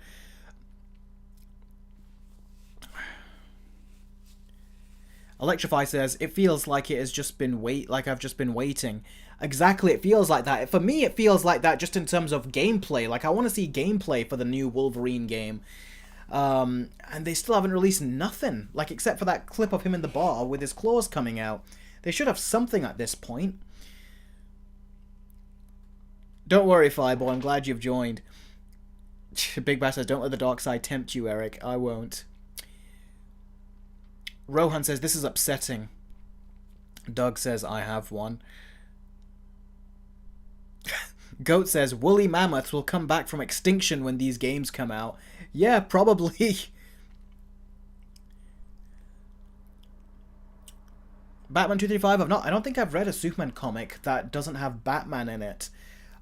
Electrify says, it feels like it has just been I've just been waiting. Exactly, it feels like that. For me, it feels like that just in terms of gameplay. Like, I want to see gameplay for the new Wolverine game. And they still haven't released nothing. Like, except for that clip of him in the bar with his claws coming out. They should have something at this point. Don't worry, Fireball, I'm glad you've joined. Big Bass says, don't let the dark side tempt you, Eric. I won't. Rohan says, this is upsetting. Doug says, I have one. Goat says, woolly mammoths will come back from extinction when these games come out. Yeah, probably. Batman 235, I don't think I've read a Superman comic that doesn't have Batman in it.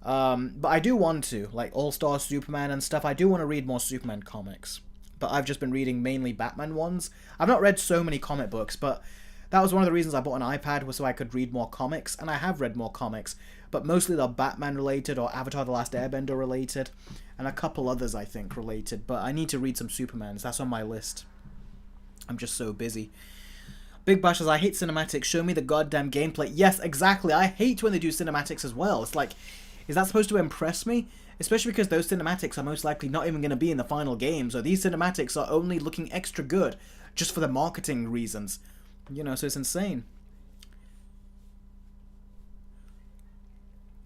But I do want to, like All-Star Superman and stuff. I do want to read more Superman comics. but I've just been reading mainly Batman ones. I've not read so many comic books, but that was one of the reasons I bought an iPad, was so I could read more comics, and I have read more comics, but mostly they're Batman related or Avatar The Last Airbender related, and a couple others I think related, but I need to read some Supermans. That's on my list. I'm just so busy. Big Bash says, I hate cinematics, show me the goddamn gameplay. Yes, exactly, I hate when they do cinematics as well. It's like, is that supposed to impress me? Especially because those cinematics are most likely not even going to be in the final game, so these cinematics are only looking extra good just for the marketing reasons. You know, so it's insane.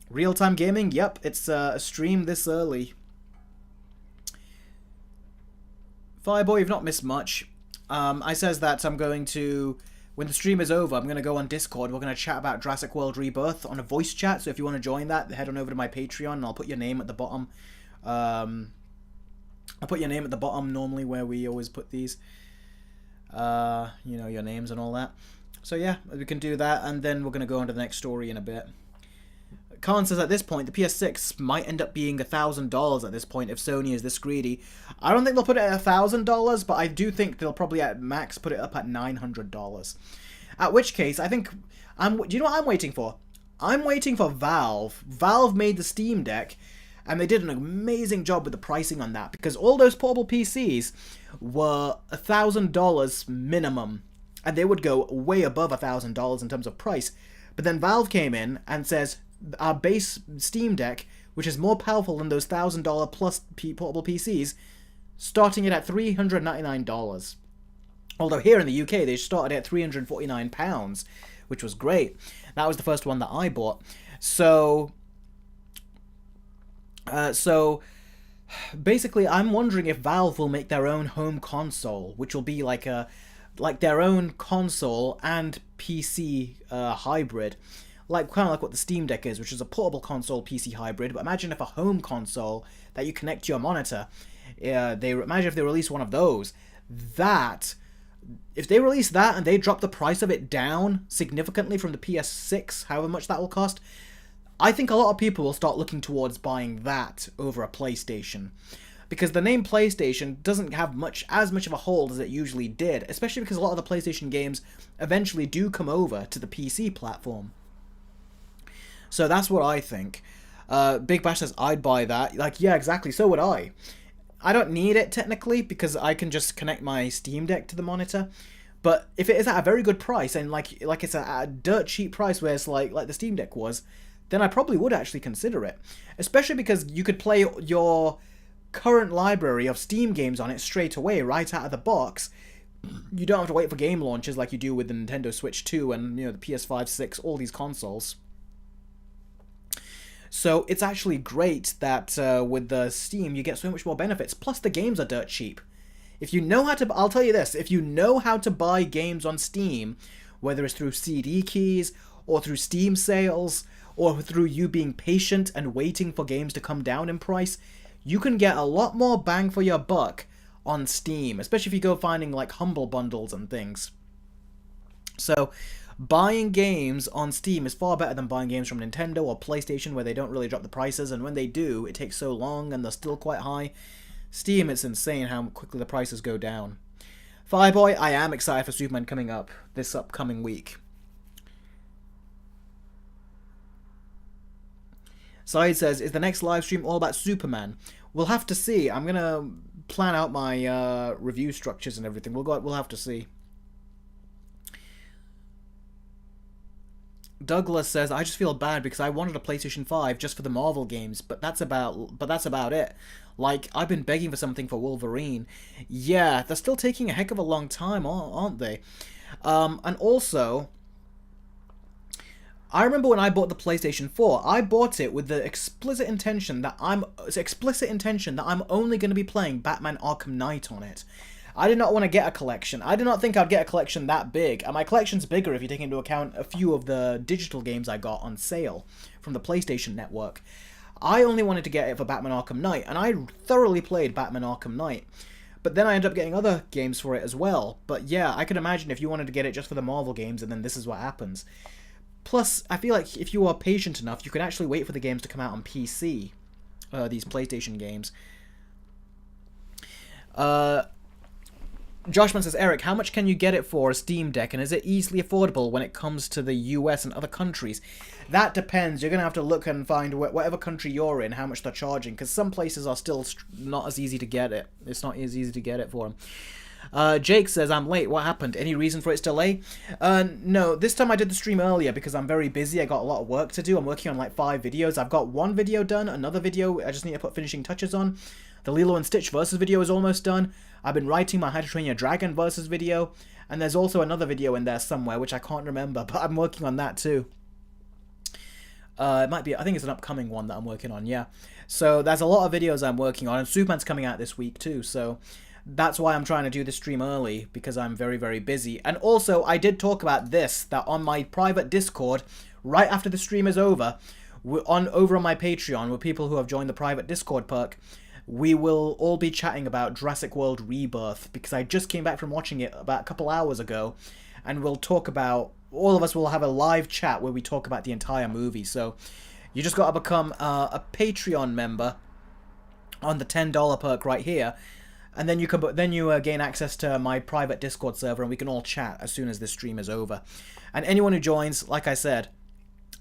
Real-time gaming? Yep, it's a stream this early. Fireboy, you've not missed much. I says that I'm going to, when the stream is over, I'm going to go on Discord. We're going to chat about Jurassic World Rebirth on a voice chat. So if you want to join that, head on over to my Patreon and I'll put your name at the bottom. I'll put your name at the bottom normally where we always put these. You know, your names and all that. So yeah, we can do that, and then we're going to go on to the next story in a bit. Khan says at this point, the PS6 might end up being $1,000 at this point if Sony is this greedy. I don't think they'll put it at $1,000, but I do think they'll probably at max put it up at $900. At which case, I think, do you know what I'm waiting for? I'm waiting for Valve. Valve made the Steam Deck, and they did an amazing job with the pricing on that, because all those portable PCs were $1,000 minimum, and they would go way above $1,000 in terms of price. But then Valve came in and says, our base Steam Deck, which is more powerful than those $1,000 plus portable PCs, starting it at $399. Although here in the UK, they started at £349, which was great. That was the first one that I bought. So basically, I'm wondering if Valve will make their own home console, which will be like their own console and PC hybrid. Like, kind of like what the Steam Deck is, which is a portable console PC hybrid. But imagine if a home console that you connect to your monitor, imagine if they release one of those. If they release that and they drop the price of it down significantly from the PS6, however much that will cost, I think a lot of people will start looking towards buying that over a PlayStation. Because the name PlayStation doesn't have as much of a hold as it usually did, especially because a lot of the PlayStation games eventually do come over to the PC platform. So that's what I think. Big Bash says, I'd buy that. Like, yeah, exactly, so would I. I don't need it, technically, because I can just connect my Steam Deck to the monitor. But if it is at a very good price, and like it's at a dirt cheap price where it's like the Steam Deck was, then I probably would actually consider it. Especially because you could play your current library of Steam games on it straight away, right out of the box. You don't have to wait for game launches like you do with the Nintendo Switch 2 and, you know, the PS5, 6, all these consoles. So it's actually great that with the Steam you get so much more benefits. Plus the games are dirt cheap. If you know how to, I'll tell you this, if you know how to buy games on Steam, whether it's through CD keys or through Steam sales or through you being patient and waiting for games to come down in price, you can get a lot more bang for your buck on Steam, especially if you go finding like humble bundles and things. So buying games on Steam is far better than buying games from Nintendo or PlayStation, where they don't really drop the prices, and when they do, it takes so long and they're still quite high. Steam, it's insane how quickly the prices go down. Fireboy, I am excited for Superman coming up this upcoming week. Side says, is the next live stream all about Superman? We'll have to see. I'm gonna plan out my review structures and everything. We'll have to see. Douglas says, I just feel bad because I wanted a PlayStation 5 just for the Marvel games, but that's about it. Like, I've been begging for something for Wolverine. Yeah, they're still taking a heck of a long time, aren't they? And also, I remember when I bought the PlayStation 4, I bought it with the explicit intention that I'm only going to be playing Batman Arkham Knight on it. I did not want to get a collection. I did not think I'd get a collection that big. And my collection's bigger if you take into account a few of the digital games I got on sale from the PlayStation Network. I only wanted to get it for Batman Arkham Knight, and I thoroughly played Batman Arkham Knight. But then I ended up getting other games for it as well. But yeah, I could imagine if you wanted to get it just for the Marvel games, and then this is what happens. Plus, I feel like if you are patient enough, you can actually wait for the games to come out on PC. These PlayStation games. Joshman says, Eric, how much can you get it for a Steam Deck, and is it easily affordable when it comes to the US and other countries? That depends. You're going to have to look and find whatever country you're in, how much they're charging, because some places are still not as easy to get it. It's not as easy to get it for them. Jake says, I'm late. What happened? Any reason for its delay? No, this time I did the stream earlier because I'm very busy. I got a lot of work to do. I'm working on like 5 videos. I've got 1 video done, another video I just need to put finishing touches on. The Lilo and Stitch versus video is almost done. I've been writing my How to Train Your Dragon versus video. And there's also another video in there somewhere, which I can't remember, but I'm working on that too. It might be, I think it's an upcoming one that I'm working on, yeah. So there's a lot of videos I'm working on, and Superman's coming out this week too, so that's why I'm trying to do the stream early, because I'm very, very busy. And also, I did talk about this, that on my private Discord, right after the stream is over, over on my Patreon, with people who have joined the private Discord perk, we will all be chatting about Jurassic World Rebirth, because I just came back from watching it about a couple hours ago, and we'll talk about, all of us will have a live chat where we talk about the entire movie. So you just got to become a Patreon member on the $10 perk right here, and then you gain access to my private Discord server, and we can all chat as soon as this stream is over. And anyone who joins, like I said,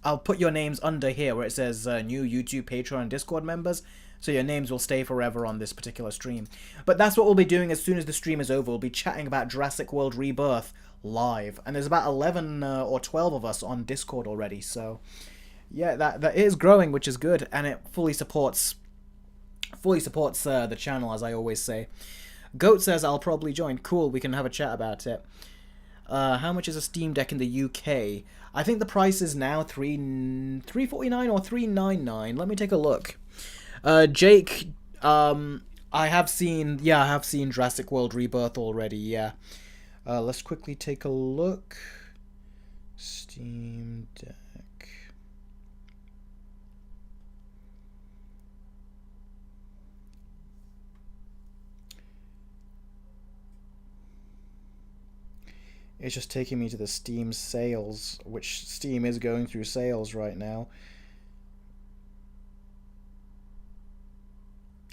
I'll put your names under here where it says new YouTube, Patreon, and Discord members, so your names will stay forever on this particular stream. But that's what we'll be doing as soon as the stream is over. We'll be chatting about Jurassic World Rebirth live, and there's about 11 or 12 of us on Discord already, so yeah, that is growing, which is good, and it fully supports the channel, as I always say. Goat says, I'll probably join. Cool, we can have a chat about it. How much is a Steam Deck in the UK? I think the price is now $349 or $399. Let me take a look. Jake, I have seen Jurassic World Rebirth already, yeah. Let's quickly take a look. Steam Deck. It's just taking me to the Steam sales, which Steam is going through sales right now.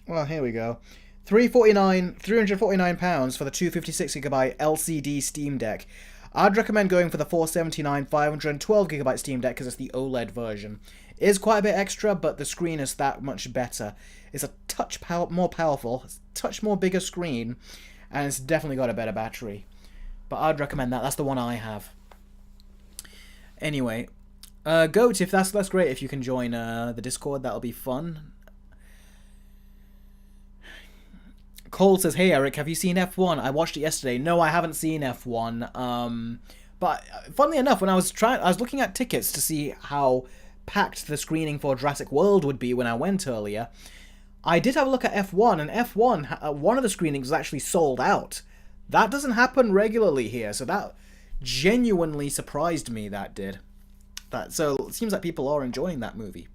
Well, here we go. £349 for the 256GB LCD Steam Deck. I'd recommend going for the $479 512GB Steam Deck because it's the OLED version. It is quite a bit extra, but the screen is that much better. It's a touch more powerful, it's a touch more bigger screen, and it's definitely got a better battery. But I'd recommend that. That's the one I have. Anyway, Goat, if that's great. If you can join the Discord, that'll be fun. Cole says, hey Eric, have you seen F1? I watched it yesterday. No, I haven't seen F1. But funnily enough, when I was looking at tickets to see how packed the screening for Jurassic World would be when I went earlier. I did have a look at F1, and F1, one of the screenings was actually sold out. That doesn't happen regularly here, so that genuinely surprised me, that did. So it seems like people are enjoying that movie.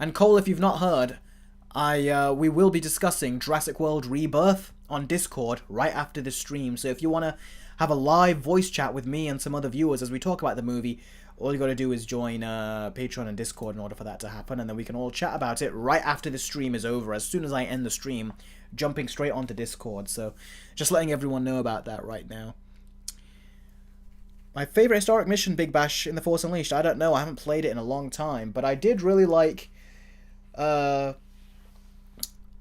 And Cole, if you've not heard, we will be discussing Jurassic World Rebirth on Discord right after this stream, so if you want to have a live voice chat with me and some other viewers as we talk about the movie, all you got to do is join Patreon and Discord in order for that to happen, and then we can all chat about it right after the stream is over, as soon as I end the stream, jumping straight onto Discord. So just letting everyone know about that right now. My favourite historic mission, Big Bash in The Force Unleashed, I don't know, I haven't played it in a long time, but I did really like Darth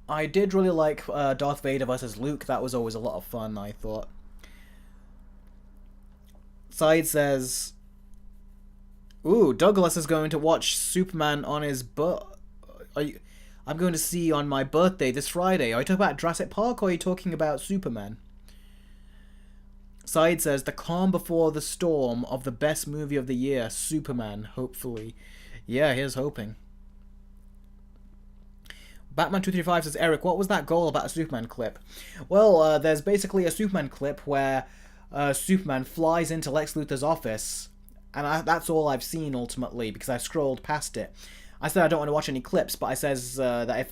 Vader versus Luke. That was always a lot of fun, I thought. Side says, ooh, Douglas is going to watch Superman on his I'm going to see on my birthday this Friday. Are you talking about Jurassic Park, or are you talking about Superman? Side says, the calm before the storm of the best movie of the year, Superman, hopefully. Yeah, here's hoping. Batman235 says, Eric, what was that goal about a Superman clip? Well, there's basically a Superman clip where Superman flies into Lex Luthor's office, and that's all I've seen ultimately, because I scrolled past it. I said I don't want to watch any clips, but I says that if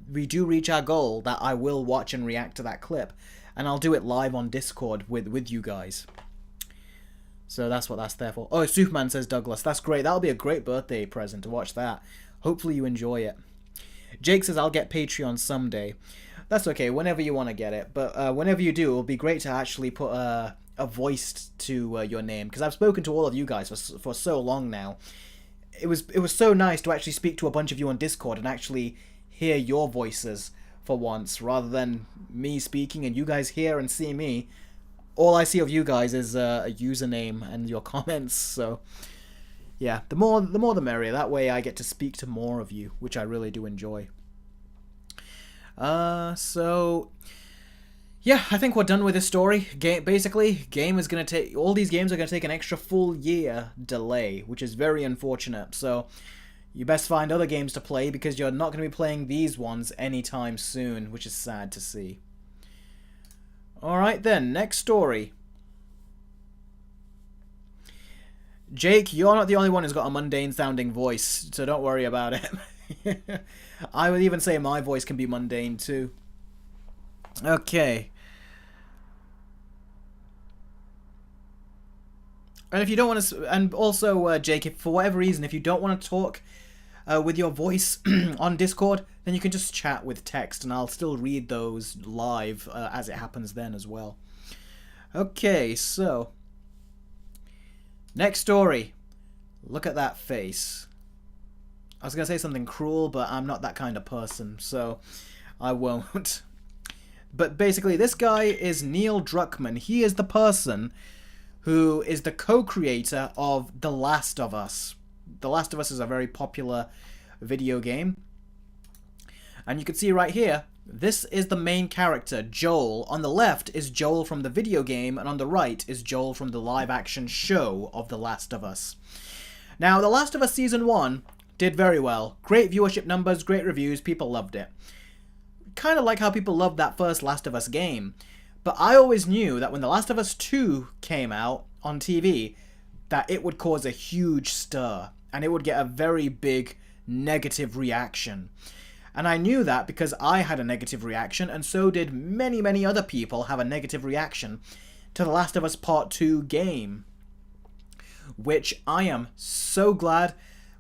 we do reach our goal, that I will watch and react to that clip, and I'll do it live on Discord with you guys. So that's what that's there for. Oh, Superman, says Douglas. That's great. That'll be a great birthday present to watch that. Hopefully you enjoy it. Jake says, I'll get Patreon someday. That's okay, whenever you want to get it. But whenever you do, it'll be great to actually put a voice to your name. Because I've spoken to all of you guys for so long now. It was so nice to actually speak to a bunch of you on Discord and actually hear your voices for once, rather than me speaking and you guys hear and see me. All I see of you guys is a username and your comments, so yeah, the more the merrier. That way I get to speak to more of you, which I really do enjoy. So yeah, I think we're done with this story. Game is gonna take all these games are gonna take an extra full year delay, which is very unfortunate. So you best find other games to play because you're not gonna be playing these ones anytime soon, which is sad to see. All right then, next story. Jake, you're not the only one who's got a mundane sounding voice, so don't worry about it. I would even say my voice can be mundane too. Okay. And if you don't want to, and also, Jake, if for whatever reason, if you don't want to talk with your voice on Discord, then you can just chat with text, and I'll still read those live as it happens then as well. Okay, so next story. Look at that face. I was gonna say something cruel, but I'm not that kind of person, so I won't. But basically, this guy is Neil Druckmann. He is the person who is the co-creator of The Last of Us. The Last of Us is a very popular video game. And you can see right here, this is the main character, Joel. On the left is Joel from the video game, and on the right is Joel from the live-action show of The Last of Us. Now, The Last of Us Season 1 did very well. Great viewership numbers, great reviews, people loved it. Kind of like how people loved that first Last of Us game. But I always knew that when The Last of Us 2 came out on TV, that it would cause a huge stir, and it would get a very big negative reaction. And I knew that because I had a negative reaction, and so did many, many other people have a negative reaction to The Last of Us Part 2 game. Which I am so glad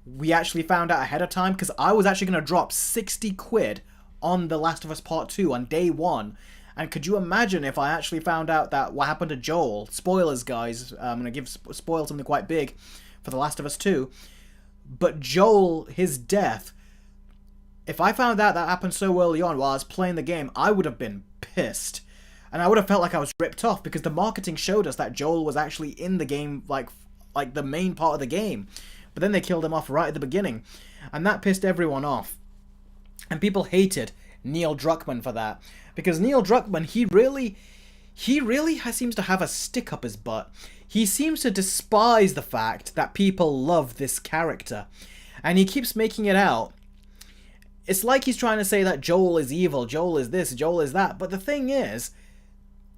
we actually found out ahead of time, because I was actually going to drop 60 quid on The Last of Us Part 2 on day one. And could you imagine if I actually found out that what happened to Joel? Spoilers, guys. I'm going to spoil something quite big for The Last of Us 2. But Joel, his death, if I found out that happened so early on while I was playing the game, I would have been pissed. And I would have felt like I was ripped off, because the marketing showed us that Joel was actually in the game, like the main part of the game. But then they killed him off right at the beginning. And that pissed everyone off. And people hated Neil Druckmann for that. Because Neil Druckmann, he really seems to have a stick up his butt. He seems to despise the fact that people love this character. And he keeps making it out. It's like he's trying to say that Joel is evil, Joel is this, Joel is that. But the thing is,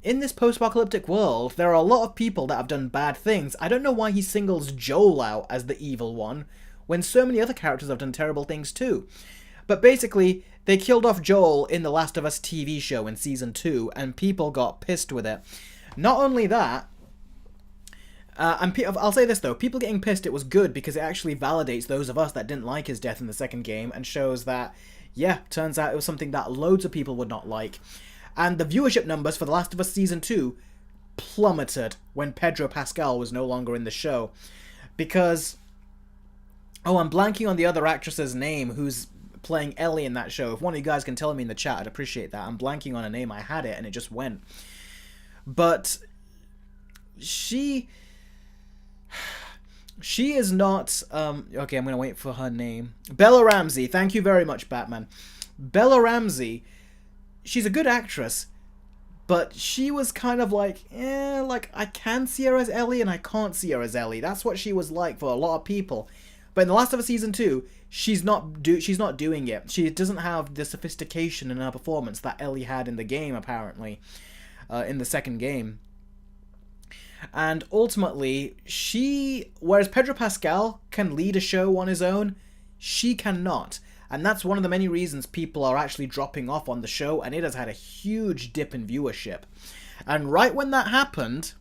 in this post-apocalyptic world, there are a lot of people that have done bad things. I don't know why he singles Joel out as the evil one, when so many other characters have done terrible things too. But basically, they killed off Joel in the Last of Us TV show in Season 2, and people got pissed with it. Not only that, I'll say this though, people getting pissed, it was good, because it actually validates those of us that didn't like his death in the second game, and shows that, yeah, turns out it was something that loads of people would not like. And the viewership numbers for The Last of Us Season 2 plummeted when Pedro Pascal was no longer in the show. Because, oh, I'm blanking on the other actress's name who's playing Ellie in that show. If one of you guys can tell me in the chat, I'd appreciate that. I'm blanking on a name. I had it and it just went. But she is not okay, I'm gonna wait for her name. Bella Ramsey. Thank you very much, Batman. Bella Ramsey, she's a good actress, but she was kind of like, like, I can see her as Ellie and I can't see her as Ellie. That's what she was like for a lot of people. But in The Last of Us Season 2, she's not doing it. She doesn't have the sophistication in her performance that Ellie had in the game, apparently, in the second game. And ultimately, whereas Pedro Pascal can lead a show on his own, she cannot. And that's one of the many reasons people are actually dropping off on the show, and it has had a huge dip in viewership. And right when that happened,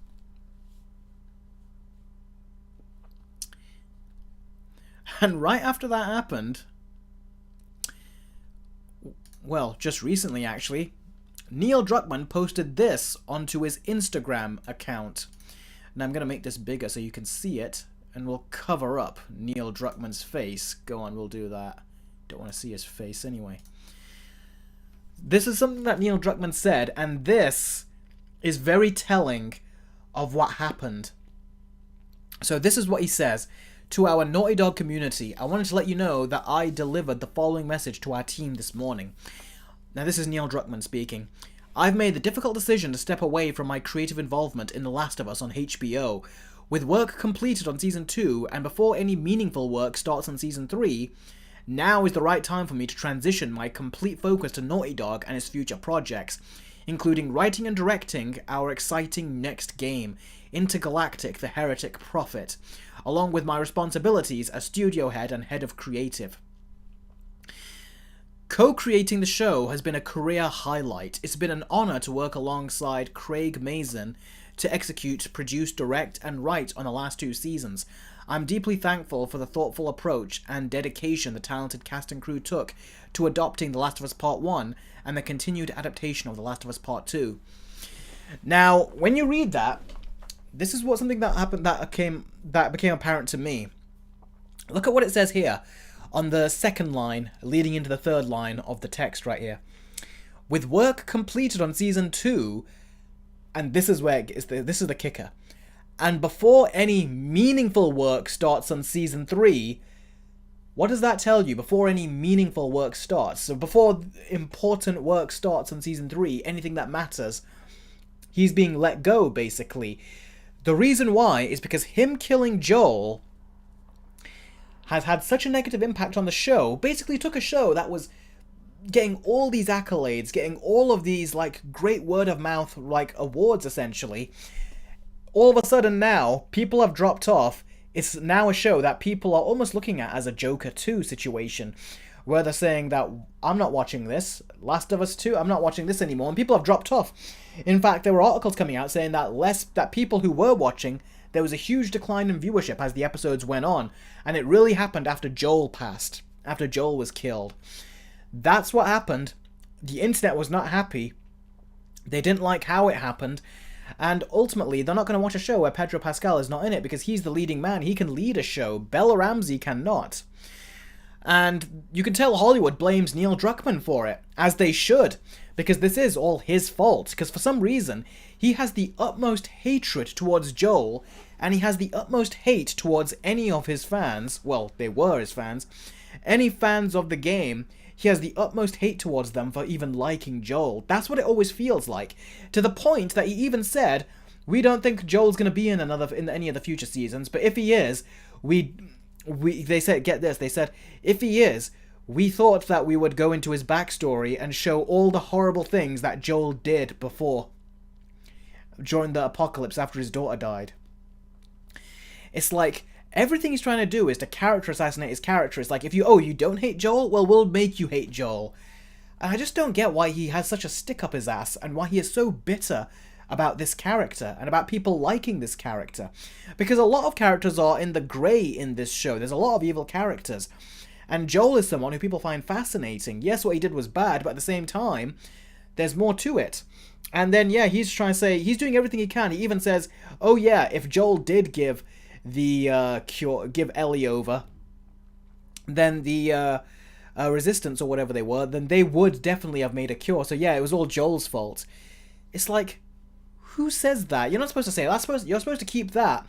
and right after that happened, well, just recently actually, Neil Druckmann posted this onto his Instagram account. Now I'm going to make this bigger so you can see it, and we'll cover up Neil Druckmann's face. Go on, we'll do that. Don't want to see his face anyway. This is something that Neil Druckmann said, and this is very telling of what happened. So this is what he says. To our Naughty Dog community, I wanted to let you know that I delivered the following message to our team this morning. Now this is Neil Druckmann speaking. I've made the difficult decision to step away from my creative involvement in The Last of Us on HBO. With work completed on Season 2, and before any meaningful work starts on Season 3, now is the right time for me to transition my complete focus to Naughty Dog and its future projects, including writing and directing our exciting next game, Intergalactic: The Heretic Prophet, along with my responsibilities as studio head and head of creative. Co-creating the show has been a career highlight. It's been an honor to work alongside Craig Mazin to execute, produce, direct, and write on the last 2 seasons. I'm deeply thankful for the thoughtful approach and dedication the talented cast and crew took to adopting The Last of Us Part 1 and the continued adaptation of The Last of Us Part 2. Now, when you read that, this is something that happened that became apparent to me. Look at what it says here on the second line, leading into the third line of the text right here. With work completed on Season 2, and this is this is the kicker, and before any meaningful work starts on Season 3, what does that tell you? Before any meaningful work starts, so before important work starts on Season 3, anything that matters, he's being let go, basically. The reason why is because him killing Joel has had such a negative impact on the show. Basically took a show that was getting all these accolades, getting all of these like great word of mouth like awards essentially. All of a sudden now, people have dropped off. It's now a show that people are almost looking at as a Joker 2 situation, where they're saying that I'm not watching this, Last of Us 2, I'm not watching this anymore, and people have dropped off. In fact, there were articles coming out saying that people who were watching, there was a huge decline in viewership as the episodes went on, and it really happened after Joel passed, after Joel was killed. That's what happened. The internet was not happy. They didn't like how it happened, and ultimately they're not going to watch a show where Pedro Pascal is not in it because he's the leading man. He can lead a show. Bella Ramsey cannot. And you can tell Hollywood blames Neil Druckmann for it, as they should, because this is all his fault, because for some reason, he has the utmost hatred towards Joel, and he has the utmost hate towards any of his fans, well, they were his fans, any fans of the game, he has the utmost hate towards them for even liking Joel. That's what it always feels like, to the point that he even said, we don't think Joel's going to be in any of the future seasons, but if he is, they said, get this, they said, if he is, we thought that we would go into his backstory and show all the horrible things that Joel did before, during the apocalypse after his daughter died. It's like, everything he's trying to do is to character assassinate his character. It's like, if you don't hate Joel? Well, we'll make you hate Joel. And I just don't get why he has such a stick up his ass, and why he is so bitter about this character, and about people liking this character. Because a lot of characters are in the grey in this show. There's a lot of evil characters. And Joel is someone who people find fascinating. Yes, what he did was bad, but at the same time, there's more to it. And then, yeah, he's trying to say, he's doing everything he can. He even says, oh yeah, if Joel did give the give Ellie over, then the Resistance or whatever they were, then they would definitely have made a cure. So yeah, it was all Joel's fault. It's like, who says that? You're not supposed to say that. You're supposed to keep that.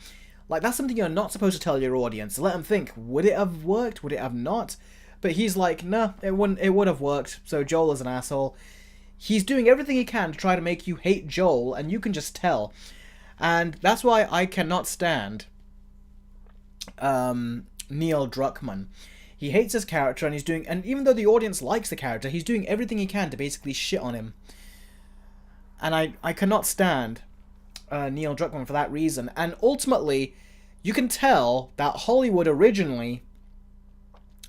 Like, that's something you're not supposed to tell your audience. Let them think, would it have worked? Would it have not? But he's like, no, it wouldn't. It would have worked. So Joel is an asshole. He's doing everything he can to try to make you hate Joel, and you can just tell. And that's why I cannot stand Neil Druckmann. He hates his character, and even though the audience likes the character, he's doing everything he can to basically shit on him. And I cannot stand Neil Druckmann for that reason. And ultimately, you can tell that Hollywood originally,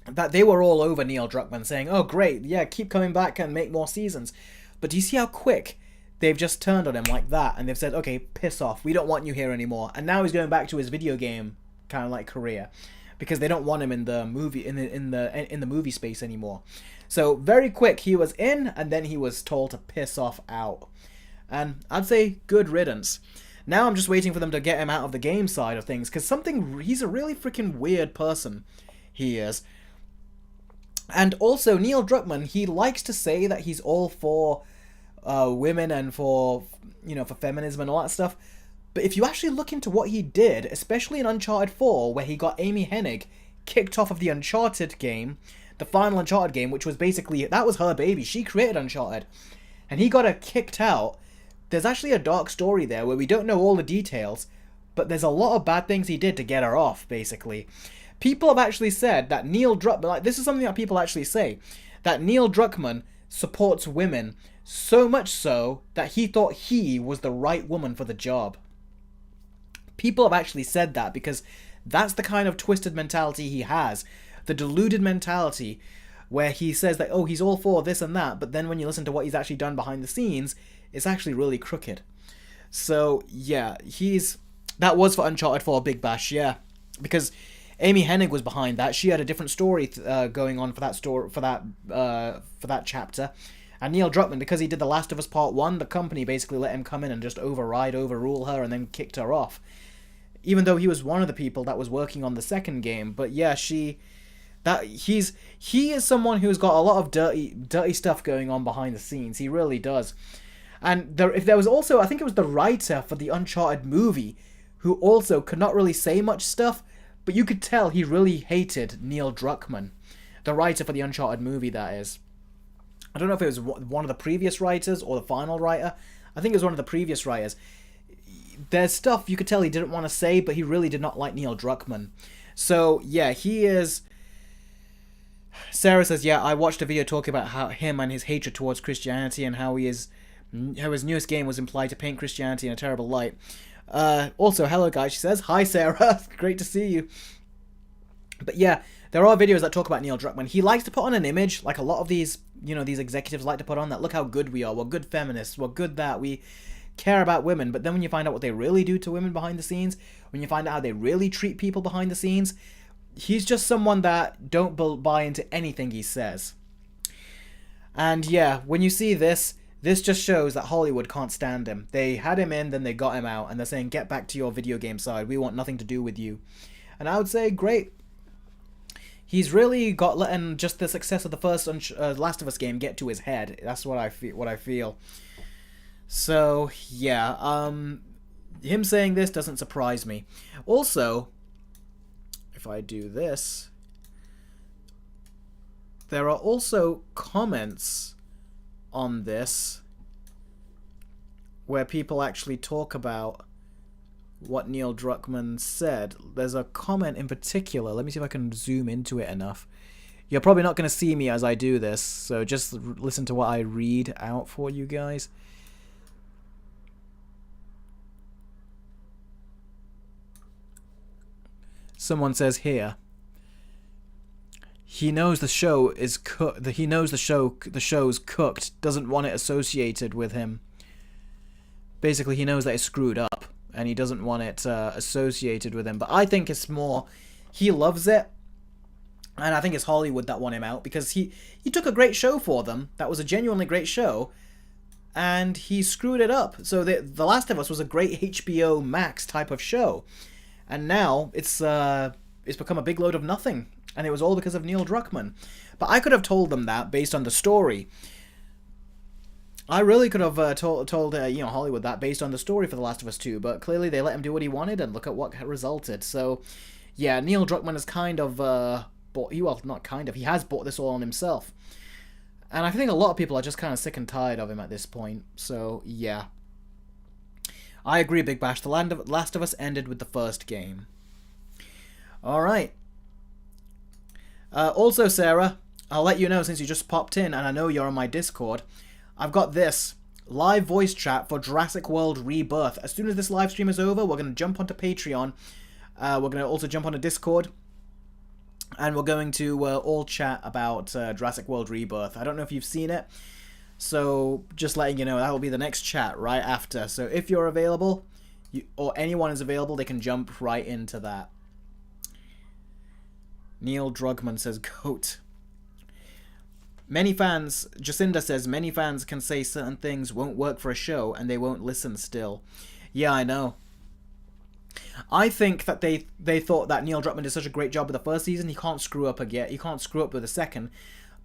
that they were all over Neil Druckmann, saying, oh great, yeah, keep coming back and make more seasons. But do you see how quick they've just turned on him like that, and they've said, okay, piss off, we don't want you here anymore. And now he's going back to his video game kind of like career. because they don't want him in the movie in the movie space anymore. So very quick he was in, and then he was told to piss off out. And I'd say good riddance. Now I'm just waiting for them to get him out of the game side of things, because he's a really freaking weird person. He is. And also, Neil Druckmann, he likes to say that he's all for women and for, for feminism and all that stuff. But if you actually look into what he did, especially in Uncharted 4, where he got Amy Hennig kicked off of the Uncharted game, the final Uncharted game, which was basically, that was her baby. She created Uncharted. And he got her kicked out. There's actually a dark story there where we don't know all the details, but there's a lot of bad things he did to get her off, basically. People have actually said that Neil Druckmann, like, this is something that people actually say, that Neil Druckmann supports women so much so that he thought he was the right woman for the job. People have actually said that because that's the kind of twisted mentality he has. The deluded mentality where he says that, oh, he's all for this and that, but then when you listen to what he's actually done behind the scenes, it's actually really crooked. So, yeah, that was for Uncharted 4 Big Bash, yeah. Because Amy Hennig was behind that. She had a different story going on for that chapter. And Neil Druckmann, because he did The Last of Us Part 1, the company basically let him come in and just overrule her and then kicked her off. Even though he was one of the people that was working on the second game. But yeah, he is someone who's got a lot of dirty stuff going on behind the scenes. He really does. And if there was also, I think it was the writer for the Uncharted movie, who also could not really say much stuff, but you could tell he really hated Neil Druckmann. The writer for the Uncharted movie, that is. I don't know if it was one of the previous writers or the final writer. I think it was one of the previous writers. There's stuff you could tell he didn't want to say, but he really did not like Neil Druckmann. So, yeah, he is... Sarah says, yeah, I watched a video talking about how him and his hatred towards Christianity and how his newest game was implied to paint Christianity in a terrible light. Also, hello guys, she says. Hi Sarah, great to see you. But yeah, there are videos that talk about Neil Druckmann. He likes to put on an image, like a lot of these, these executives like to put on, that look how good we are, we're good feminists, we're good that, we care about women. But then when you find out what they really do to women behind the scenes, when you find out how they really treat people behind the scenes, he's just someone that don't buy into anything he says. And yeah, when you see this just shows that Hollywood can't stand him. They had him in, then they got him out, and they're saying, get back to your video game side, we want nothing to do with you. And I would say, great. He's really got letting just the success of the first Last of Us game get to his head. That's what I feel. So, yeah, him saying this doesn't surprise me. Also, if I do this, there are also comments on this where people actually talk about what Neil Druckmann said. There's a comment in particular. Let me see if I can zoom into it enough. You're probably not going to see me as I do this, so just listen to what I read out for you guys. Someone says here, he knows the show is he knows the show's cooked, doesn't want it associated with him. Basically, he knows that it's screwed up, and he doesn't want it associated with him. But I think it's more, he loves it, and I think it's Hollywood that want him out, because he took a great show for them, that was a genuinely great show, and he screwed it up. So The Last of Us was a great HBO Max type of show, and now it's become a big load of nothing. And it was all because of Neil Druckmann. But I could have told them that based on the story. I really could have told Hollywood that based on the story for The Last of Us 2. But clearly they let him do what he wanted, and look at what resulted. So, yeah, Neil Druckmann has kind of he has bought this all on himself. And I think a lot of people are just kind of sick and tired of him at this point. So, yeah. I agree, Big Bash. The Last of Us ended with the first game. Alright. Also, Sarah, I'll let you know since you just popped in, and I know you're on my Discord, I've got this live voice chat for Jurassic World Rebirth. As soon as this live stream is over, we're going to jump onto Patreon. We're going to also jump onto Discord, and we're going to all chat about Jurassic World Rebirth. I don't know if you've seen it, so just letting you know, that will be the next chat right after. So if you're available, or anyone is available, they can jump right into that. Neil Druckmann says goat. Many fans, Jacinda says, many fans can say certain things won't work for a show and they won't listen still. Yeah, I know. I think that they thought that Neil Druckmann did such a great job with the first season, he can't screw up again. He can't screw up with the second.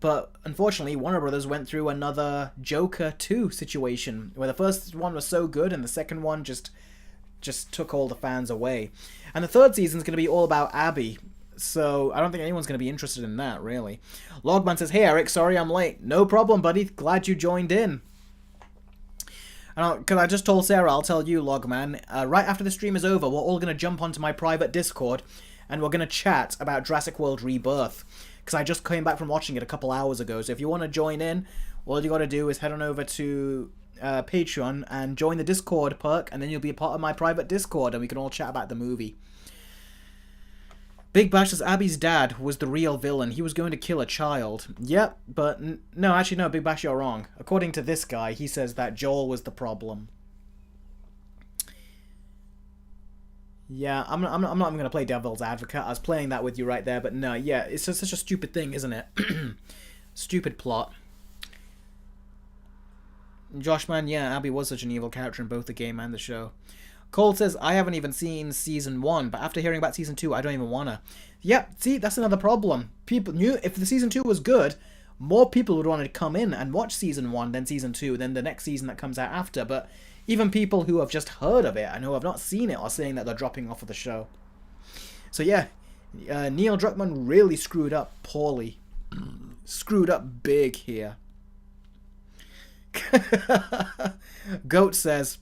But unfortunately, Warner Brothers went through another Joker 2 situation, where the first one was so good and the second one just took all the fans away. And the third season's going to be all about Abby, so I don't think anyone's going to be interested in that, really. Logman says, hey Eric, sorry I'm late. No problem, buddy. Glad you joined in. Because I just told Sarah, I'll tell you, Logman, right after the stream is over, we're all going to jump onto my private Discord, and we're going to chat about Jurassic World Rebirth. Because I just came back from watching it a couple hours ago, so if you want to join in, all you got to do is head on over to Patreon and join the Discord perk, and then you'll be a part of my private Discord, and we can all chat about the movie. Big Bash says Abby's dad was the real villain. He was going to kill a child. Yep, but no, actually no, Big Bash, you're wrong. According to this guy, he says that Joel was the problem. Yeah, I'm not even going to play devil's advocate. I was playing that with you right there, but no, yeah, it's just such a stupid thing, isn't it? Stupid plot. Joshman, yeah, Abby was such an evil character in both the game and the show. Cole says, I haven't even seen Season 1, but after hearing about Season 2, I don't even wanna. Yep, see, that's another problem. People knew, if the Season 2 was good, more people would want to come in and watch Season 1 than Season 2, than the next season that comes out after, but even people who have just heard of it and who have not seen it are saying that they're dropping off of the show. So yeah, Neil Druckmann really screwed up poorly. Screwed up big here. Goat says,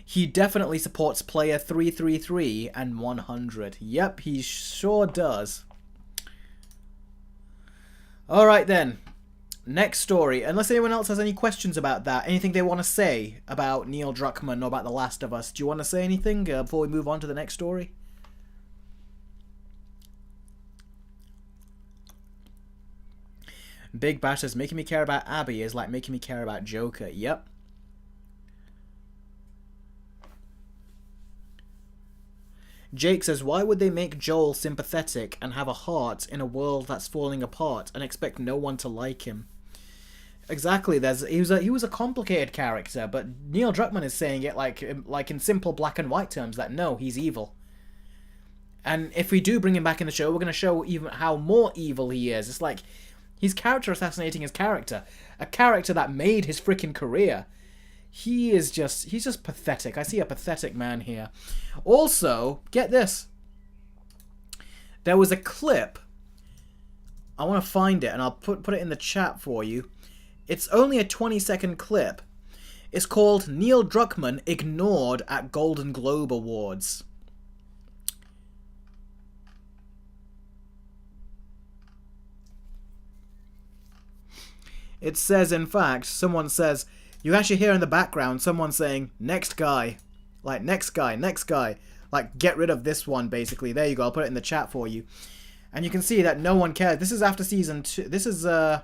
he definitely supports player 333 and 100. Yep, he sure does. Alright then. Next story. Unless anyone else has any questions about that, anything they want to say about Neil Druckmann or about The Last of Us, do you want to say anything before we move on to the next story? Big Bash says, making me care about Abby is like making me care about Joker. Yep. Jake says, why would they make Joel sympathetic and have a heart in a world that's falling apart and expect no one to like him? Exactly. He was a complicated character, but Neil Druckmann is saying it like in simple black and white terms that no, he's evil. And if we do bring him back in the show, we're going to show even how more evil he is. It's like he's character assassinating his character, a character that made his freaking career. He's just pathetic. I see a pathetic man here. Also, get this. There was a clip. I want to find it and I'll put it in the chat for you. It's only a 20-second clip. It's called Neil Druckmann Ignored at Golden Globe Awards. It says, in fact, someone says, you actually hear in the background someone saying, next guy. Like, next guy, next guy. Like, get rid of this one, basically. There you go, I'll put it in the chat for you. And you can see that no one cares. This is after season 2. This is, not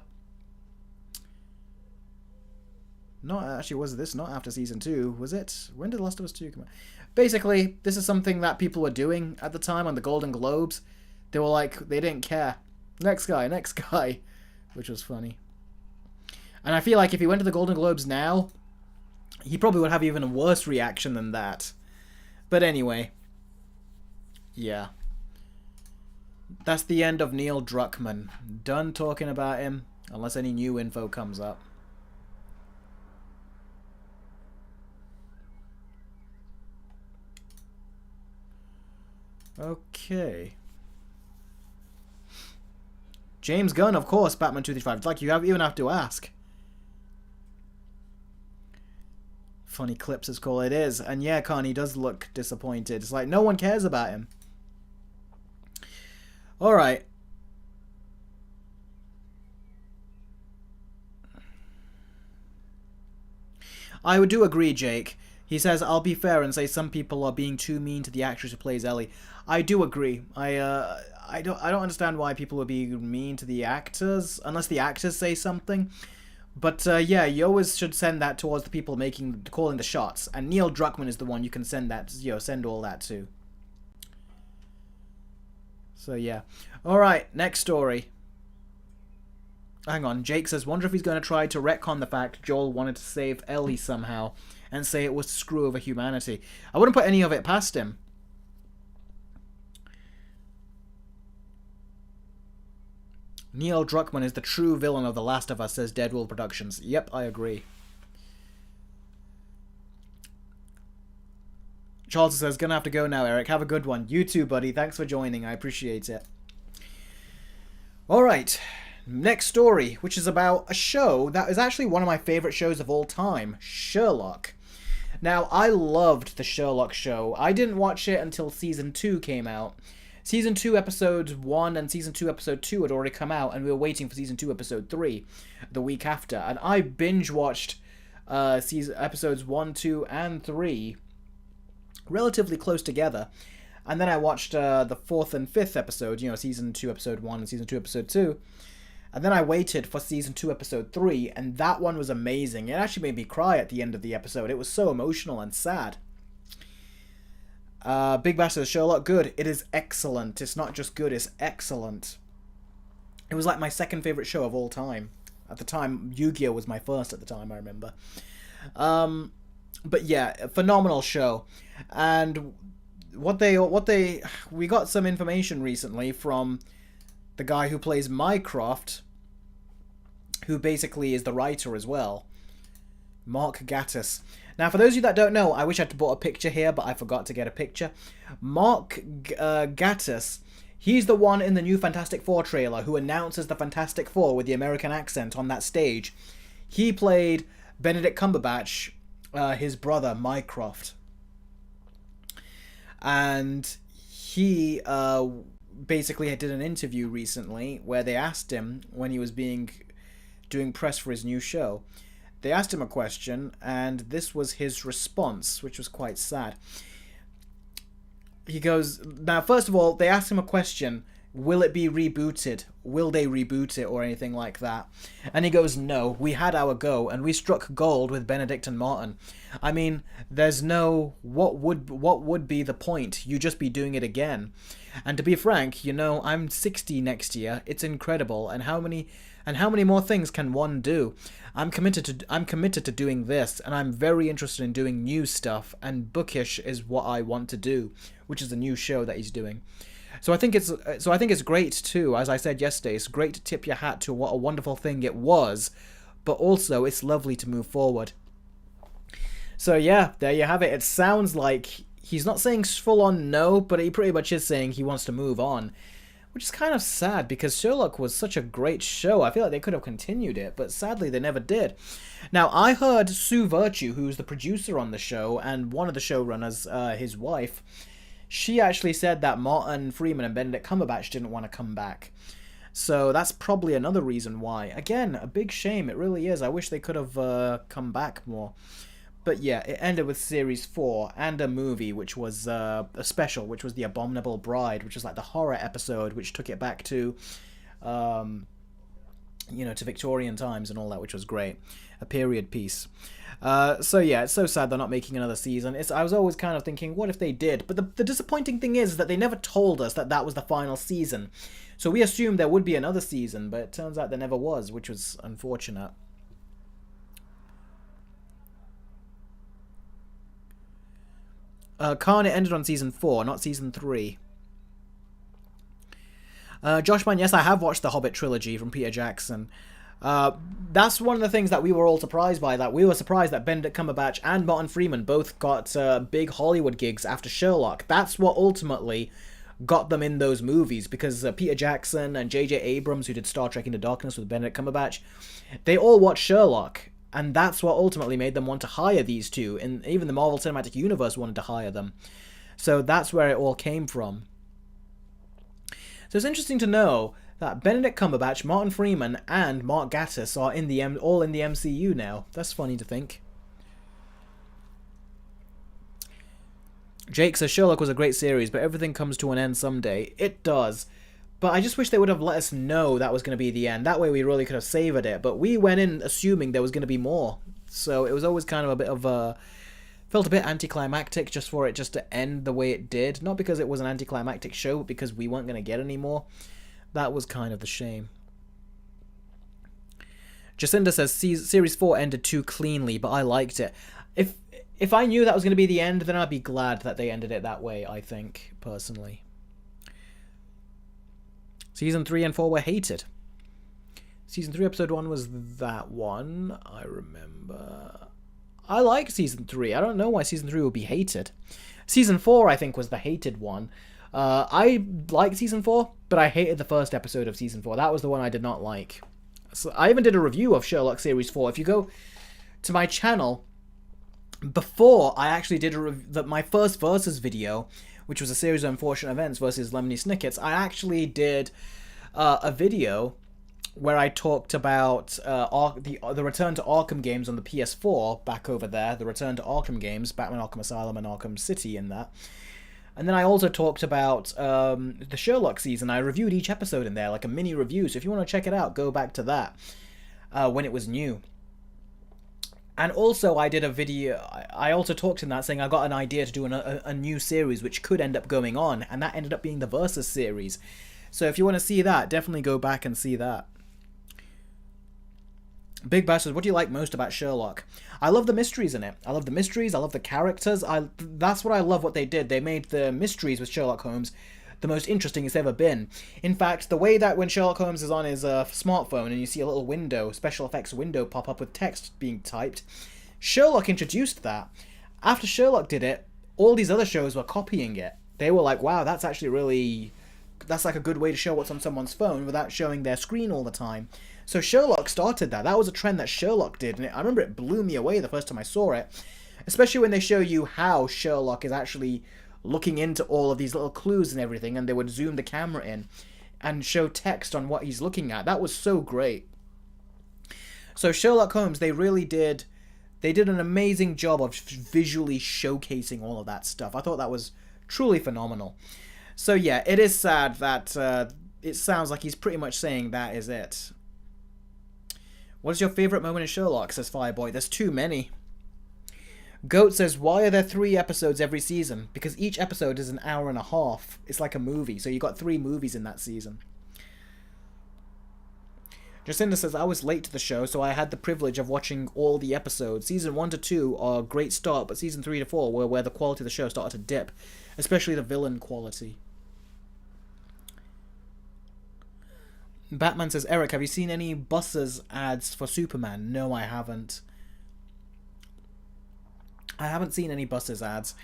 actually, was this not after season 2? Was it? When did Last of Us 2 come out? Basically, this is something that people were doing at the time on the Golden Globes. They were like, they didn't care. Next guy, next guy. Which was funny. And I feel like if he went to the Golden Globes now, he probably would have even a worse reaction than that. But anyway. Yeah. That's the end of Neil Druckmann. Done talking about him, unless any new info comes up. Okay. James Gunn, of course, Batman 235. It's like you even have to ask. Funny clips is called. It is. And yeah, Carney does look disappointed. It's like no one cares about him. Alright. I do agree, Jake. He says, I'll be fair and say some people are being too mean to the actress who plays Ellie. I do agree. I don't understand why people would be mean to the actors, unless the actors say something. But yeah, you always should send that towards the people calling the shots. And Neil Druckmann is the one you can send that, send all that to. So yeah. Alright, next story. Hang on, Jake says, wonder if he's going to try to retcon the fact Joel wanted to save Ellie somehow and say it was to screw over humanity. I wouldn't put any of it past him. Neil Druckmann is the true villain of The Last of Us, says Deadwool Productions. Yep, I agree. Charles says, gonna have to go now, Eric. Have a good one. You too, buddy. Thanks for joining. I appreciate it. Alright. Next story, which is about a show that is actually one of my favourite shows of all time, Sherlock. Now, I loved the Sherlock show. I didn't watch it until Season 2 came out. Season 2 Episode 1 and Season 2 Episode 2 had already come out, and we were waiting for Season 2 Episode 3 the week after. And I binge-watched Episodes 1, 2, and 3 relatively close together. And then I watched the 4th and 5th episode, you know, Season 2 Episode 1 and Season 2 Episode 2. And then I waited for Season 2 Episode 3, and that one was amazing. It actually made me cry at the end of the episode. It was so emotional and sad. Big Bash says, Sherlock, good. It is excellent. It's not just good, it's excellent. It was like my second favourite show of all time. At the time, Yu-Gi-Oh! Was my first at the time, I remember. But yeah, a phenomenal show. And we got some information recently from the guy who plays Mycroft, who basically is the writer as well, Mark Gatiss. Now, for those of you that don't know, I wish I'd brought a picture here, but I forgot to get a picture. Mark Gatiss, he's the one in the new Fantastic Four trailer who announces the Fantastic Four with the American accent on that stage. He played Benedict Cumberbatch, his brother, Mycroft. And he basically did an interview recently where they asked him, when he was doing press for his new show, they asked him a question, and this was his response, which was quite sad. He goes, now first of all, they asked him a question, will it be rebooted? Will they reboot it or anything like that? And he goes, no, we had our go, and we struck gold with Benedict and Martin. I mean, there's no, what would be the point? You just be doing it again. And to be frank, you know, I'm 60 next year. It's incredible. And how many more things can one do? I'm committed to doing this, and I'm very interested in doing new stuff, and Bookish is what I want to do, which is a new show that he's doing. So I think it's great too, as I said yesterday, it's great to tip your hat to what a wonderful thing it was, but also it's lovely to move forward. So yeah, there you have it. It sounds like he's not saying full on no, but he pretty much is saying he wants to move on, which is kind of sad because Sherlock was such a great show. I feel like they could have continued it, but sadly they never did. Now, I heard Sue Virtue, who's the producer on the show and one of the showrunners, his wife, she actually said that Martin Freeman and Benedict Cumberbatch didn't want to come back. So that's probably another reason why. Again, a big shame. It really is. I wish they could have come back more. But yeah, it ended with Series 4 and a movie, which was a special, which was The Abominable Bride, which was like the horror episode, which took it back to, to Victorian times and all that, which was great. A period piece. So yeah, it's so sad they're not making another season. I was always kind of thinking, what if they did? But the disappointing thing is that they never told us that that was the final season. So we assumed there would be another season, but it turns out there never was, which was unfortunate. Khan, it ended on Season 4, not Season 3. Joshman, yes, I have watched the Hobbit trilogy from Peter Jackson. That's one of the things that we were all surprised by. That we were surprised that Benedict Cumberbatch and Martin Freeman both got big Hollywood gigs after Sherlock. That's what ultimately got them in those movies, because Peter Jackson and J.J. Abrams, who did Star Trek Into Darkness with Benedict Cumberbatch, they all watched Sherlock. And that's what ultimately made them want to hire these two. And even the Marvel Cinematic Universe wanted to hire them. So that's where it all came from. So it's interesting to know that Benedict Cumberbatch, Martin Freeman, and Mark Gatiss are all in the MCU now. That's funny to think. Jake says Sherlock was a great series, but everything comes to an end someday. It does. But I just wish they would have let us know that was going to be the end. That way we really could have savored it. But we went in assuming there was going to be more. So it was always kind of a bit of a Felt a bit anticlimactic just for it just to end the way it did. Not because it was an anticlimactic show, but because we weren't going to get any more. That was kind of the shame. Jacinda says, Series 4 ended too cleanly, but I liked it. If I knew that was going to be the end, then I'd be glad that they ended it that way, I think, personally. Season 3 and 4 were hated. Season 3, Episode 1 was that one, I remember. I like Season 3. I don't know why Season 3 would be hated. Season 4, I think, was the hated one. I liked Season 4, but I hated the first episode of Season 4. That was the one I did not like. So I even did a review of Sherlock Series 4. If you go to my channel, before I actually did my first Versus video, which was a series of unfortunate events versus Lemony Snicket's, I actually did a video where I talked about the Return to Arkham games on the PS4 back over there, the Return to Arkham games, Batman Arkham Asylum and Arkham City in that. And then I also talked about the Sherlock season. I reviewed each episode in there, like a mini review, so if you want to check it out, go back to that, when it was new. And also I did a video, I also talked in that saying I got an idea to do a new series which could end up going on, and that ended up being the Versus series. So if you want to see that, definitely go back and see that. Big Bash says, what do you like most about Sherlock? I love the mysteries in it. I love the mysteries, I love the characters. That's what I love what they did. They made the mysteries with Sherlock Holmes the most interesting it's ever been. In fact, the way that when Sherlock Holmes is on his smartphone and you see a little window, special effects window pop up with text being typed, Sherlock introduced that. After Sherlock did it, all these other shows were copying it. They were like, wow, that's actually really... that's like a good way to show what's on someone's phone without showing their screen all the time. So Sherlock started that. That was a trend that Sherlock did, and I remember it blew me away the first time I saw it. Especially when they show you how Sherlock is actually looking into all of these little clues and everything, and they would zoom the camera in and show text on what he's looking at. That was so great. So Sherlock Holmes, they did an amazing job of visually showcasing all of that stuff. I thought that was truly phenomenal. So yeah, it is sad that it sounds like he's pretty much saying that is it. What is your favourite moment in Sherlock, says Fireboy? There's too many. Goat says, why are there 3 episodes every season? Because each episode is an hour and a half. It's like a movie, so you got 3 movies in that season. Jacinda says, I was late to the show, so I had the privilege of watching all the episodes. Season 1 to 2 are a great start, but season 3 to 4 were where the quality of the show started to dip. Especially the villain quality. Batman says, Eric, have you seen any buses ads for Superman? No, I haven't. I haven't seen any buses ads.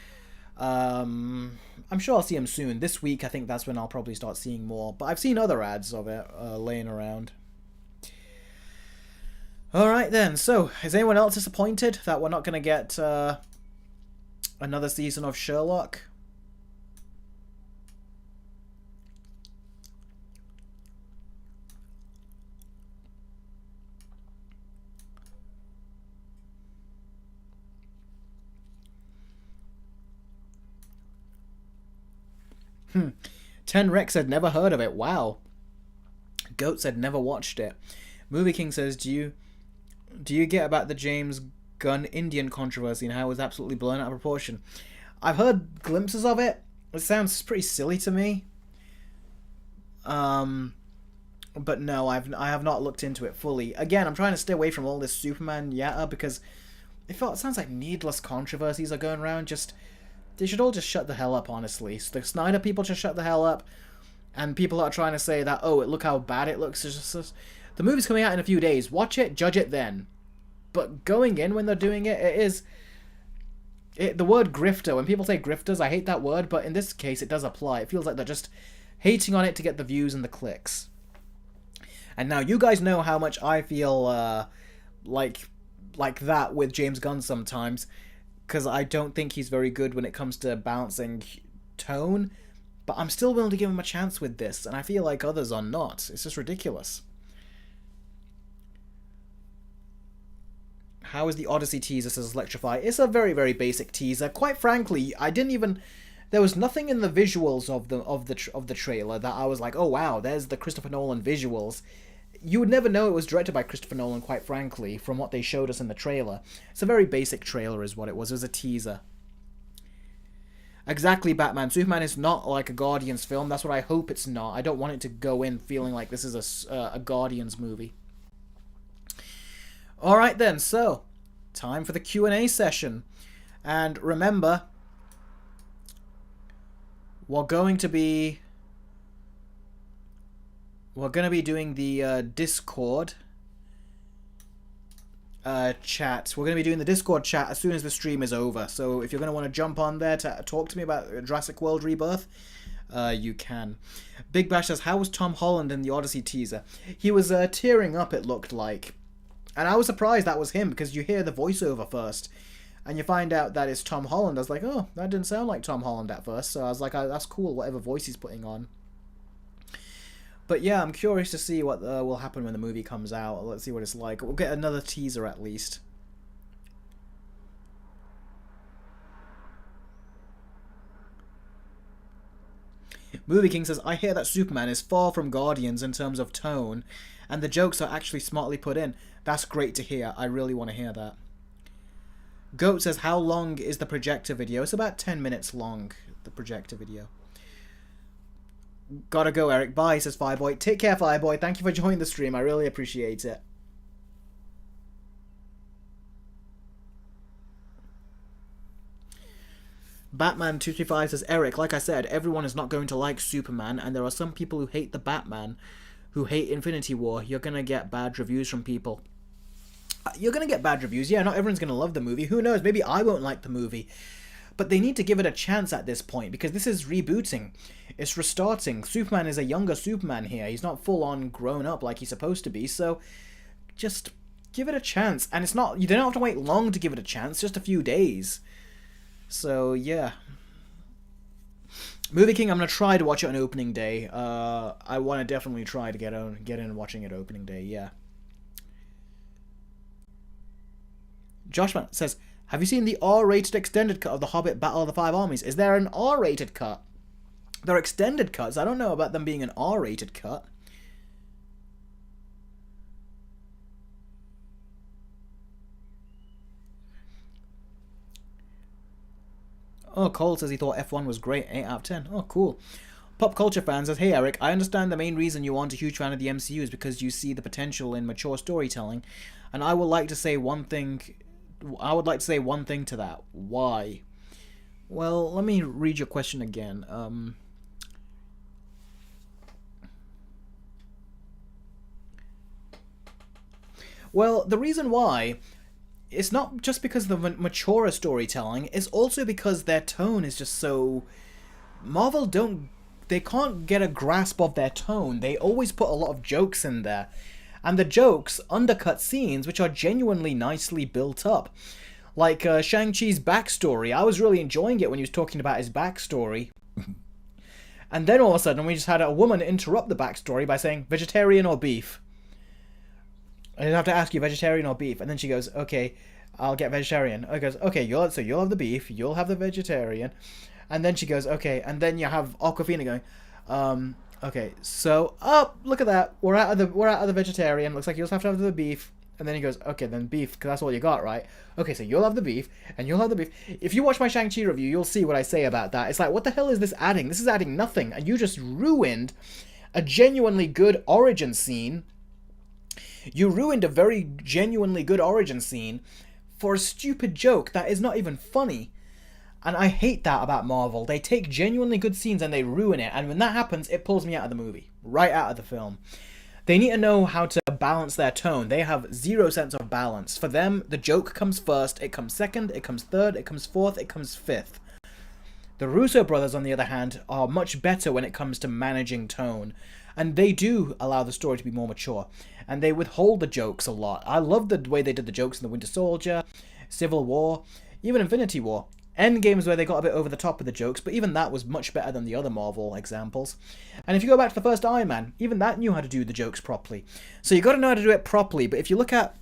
I'm sure I'll see them soon. This week, I think that's when I'll probably start seeing more. But I've seen other ads of it laying around. Alright then, so, is anyone else disappointed that we're not going to get another season of Sherlock? Ten Rex said never heard of it. Wow. Goat said never watched it. Movie King says, do you get about the James Gunn Indian controversy and how it was absolutely blown out of proportion? I've heard glimpses of it. It sounds pretty silly to me. But no, I have not looked into it fully. Again, I'm trying to stay away from all this Superman yatta because it sounds like needless controversies are going around. They should all just shut the hell up, honestly. So the Snyder people just shut the hell up. And people are trying to say that, oh, look how bad it looks. It's just, the movie's coming out in a few days. Watch it, judge it then. But going in when they're doing it, the word grifter, when people say grifters, I hate that word, but in this case, it does apply. It feels like they're just hating on it to get the views and the clicks. And now, you guys know how much I feel like that with James Gunn sometimes. Because I don't think he's very good when it comes to balancing tone. But I'm still willing to give him a chance with this, and I feel like others are not. It's just ridiculous. How is the Odyssey teaser, says Electrify? It's a very, very basic teaser. Quite frankly, there was nothing in the visuals of the trailer that I was like, oh wow, there's the Christopher Nolan visuals. You would never know it was directed by Christopher Nolan, quite frankly, from what they showed us in the trailer. It's a very basic trailer is what it was. It was a teaser. Exactly, Batman. Superman is not like a Guardians film. That's what I hope it's not. I don't want it to go in feeling like this is a Guardians movie. Alright then, so, time for the Q&A session. And remember, we're going to be doing the Discord chat. We're going to be doing the Discord chat as soon as the stream is over. So if you're going to want to jump on there to talk to me about Jurassic World Rebirth, you can. Big Bash says, how was Tom Holland in the Odyssey teaser? He was tearing up, it looked like. And I was surprised that was him, because you hear the voiceover first. And you find out that it's Tom Holland. I was like, oh, that didn't sound like Tom Holland at first. So I was like, that's cool, whatever voice he's putting on. But yeah, I'm curious to see what will happen when the movie comes out. Let's see what it's like. We'll get another teaser at least. Movie King says, I hear that Superman is far from Guardians in terms of tone, and the jokes are actually smartly put in. That's great to hear. I really want to hear that. Goat says, how long is the projector video? It's about 10 minutes long, the projector video. Gotta go, Eric. Bye, says Fireboy. Take care, Fireboy. Thank you for joining the stream. I really appreciate it. Batman235 says, Eric, like I said, everyone is not going to like Superman, and there are some people who hate the Batman, who hate Infinity War. You're gonna get bad reviews from people. You're gonna get bad reviews. Yeah, not everyone's gonna love the movie. Who knows? Maybe I won't like the movie. But they need to give it a chance at this point, because this is rebooting. It's restarting. Superman is a younger Superman here. He's not full-on grown up like he's supposed to be, so just give it a chance. And it's not, you don't have to wait long to give it a chance, just a few days. So, yeah. Movie King, I'm going to try to watch it on opening day. I want to definitely try to get in watching it opening day, yeah. Joshman says, have you seen the R-rated extended cut of The Hobbit Battle of the Five Armies? Is there an R-rated cut? There are extended cuts. I don't know about them being an R-rated cut. Oh, Cole says he thought F1 was great. 8 out of 10. Oh, cool. Pop Culture Fan says, hey, Eric, I understand the main reason you aren't a huge fan of the MCU is because you see the potential in mature storytelling. And I would like to say one thing to that. Why? Well, let me read your question again. Well, the reason why, it's not just because of the mature storytelling, it's also because their tone is just so... Marvel they can't get a grasp of their tone. They always put a lot of jokes in there. And the jokes undercut scenes which are genuinely nicely built up. Like Shang-Chi's backstory. I was really enjoying it when he was talking about his backstory. And then all of a sudden we just had a woman interrupt the backstory by saying, vegetarian or beef? I didn't have to ask you, vegetarian or beef. And then she goes, okay, I'll get vegetarian. I goes, okay, you'll have the beef, you'll have the vegetarian. And then she goes, okay, and then you have Awkwafina going, okay, so, oh, look at that, we're out of the vegetarian, looks like you'll have to have the beef. And then he goes, okay, then beef, because that's all you got, right? Okay, so you'll have the beef, and you'll have the beef. If you watch my Shang-Chi review, you'll see what I say about that. It's like, what the hell is this adding? This is adding nothing, and you just ruined a genuinely good origin scene. You ruined a very genuinely good origin scene for a stupid joke that is not even funny. And I hate that about Marvel. They take genuinely good scenes and they ruin it. And when that happens, it pulls me out of the movie. Right out of the film. They need to know how to balance their tone. They have zero sense of balance. For them, the joke comes first, it comes second, it comes third, it comes fourth, it comes fifth. The Russo brothers, on the other hand, are much better when it comes to managing tone. And they do allow the story to be more mature. And they withhold the jokes a lot. I love the way they did the jokes in The Winter Soldier, Civil War, even Infinity War. Endgame is where they got a bit over the top with the jokes, but even that was much better than the other Marvel examples. And if you go back to the first Iron Man, even that knew how to do the jokes properly. So you got to know how to do it properly, but if you look at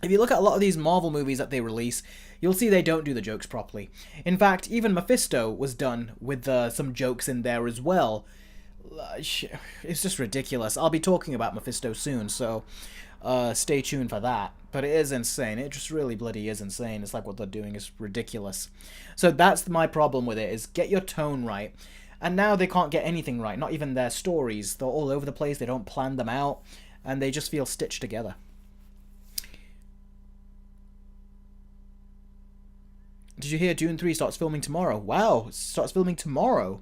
a lot of these Marvel movies that they release, you'll see they don't do the jokes properly. In fact, even Mephisto was done with some jokes in there as well. It's just ridiculous. I'll be talking about Mephisto soon, so stay tuned for that. But it is insane. It just really bloody is insane. It's like what they're doing is ridiculous. So that's my problem with it, is get your tone right. And now they can't get anything right, not even their stories. They're all over the place, they don't plan them out, and they just feel stitched together. Did you hear Dune 3 starts filming tomorrow? Wow, it starts filming tomorrow.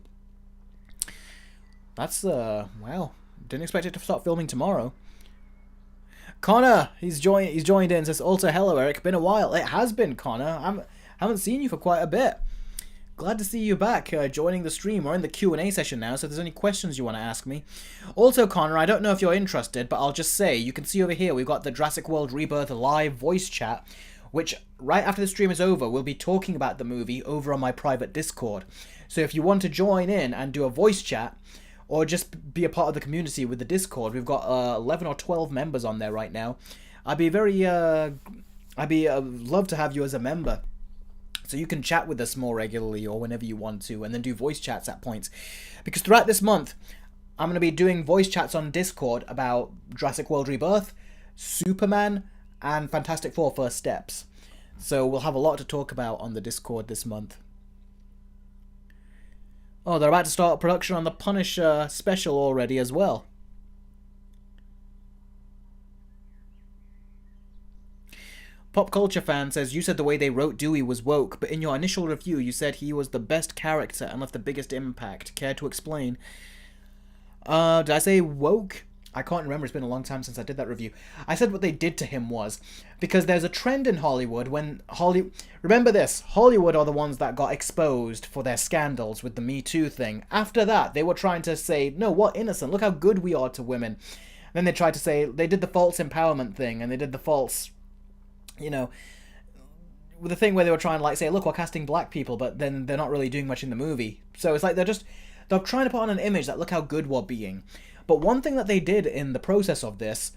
That's, well, didn't expect it to start filming tomorrow. Connor, he's joined in, says, also, hello, Eric, been a while. It has been, Connor. I haven't seen you for quite a bit. Glad to see you back, joining the stream. We're in the Q&A session now, so if there's any questions you want to ask me. Also, Connor, I don't know if you're interested, but I'll just say, you can see over here, we've got the Jurassic World Rebirth live voice chat, which, right after the stream is over, we'll be talking about the movie over on my private Discord. So if you want to join in and do a voice chat, or just be a part of the community with the Discord, we've got 11 or 12 members on there right now. I'd be love to have you as a member. So you can chat with us more regularly or whenever you want to, and then do voice chats at points. Because throughout this month, I'm going to be doing voice chats on Discord about Jurassic World Rebirth, Superman, and Fantastic Four First Steps. So we'll have a lot to talk about on the Discord this month. Oh, they're about to start production on the Punisher special already as well. Pop Culture Fan says, you said the way they wrote Dewey was woke, but in your initial review you said he was the best character and left the biggest impact. Care to explain? Did I say woke? I can't remember, it's been a long time since I did that review. I said what they did to him was, because there's a trend in Hollywood when remember this, Hollywood are the ones that got exposed for their scandals with the Me Too thing. After that, they were trying to say, no, we're innocent, look how good we are to women. And then they tried to say, they did the false empowerment thing, and they did the false, you know, with the thing where they were trying to like say, look, we're casting black people, but then they're not really doing much in the movie. So it's like they're trying to put on an image that look how good we're being. But one thing that they did in the process of this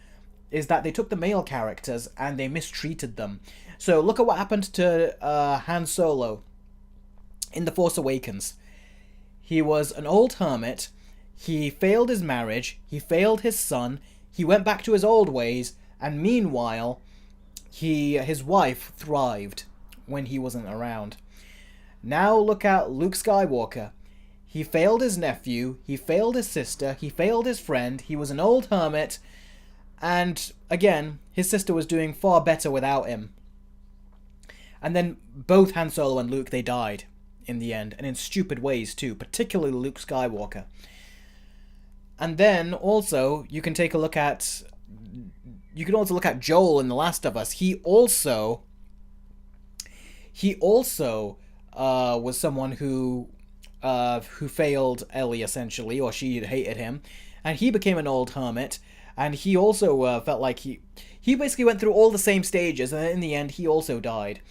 is that they took the male characters and they mistreated them. So look at what happened to Han Solo in The Force Awakens. He was an old hermit, he failed his marriage, he failed his son, he went back to his old ways, and meanwhile, his wife thrived when he wasn't around. Now look at Luke Skywalker. He failed his nephew, he failed his sister, he failed his friend, he was an old hermit, and again, his sister was doing far better without him. And then both Han Solo and Luke, they died in the end, and in stupid ways too, particularly Luke Skywalker. And then also, you can also look at Joel in The Last of Us. He also was someone who failed Ellie, essentially, or she hated him, and he became an old hermit, and he also felt like he basically went through all the same stages, and in the end, he also died.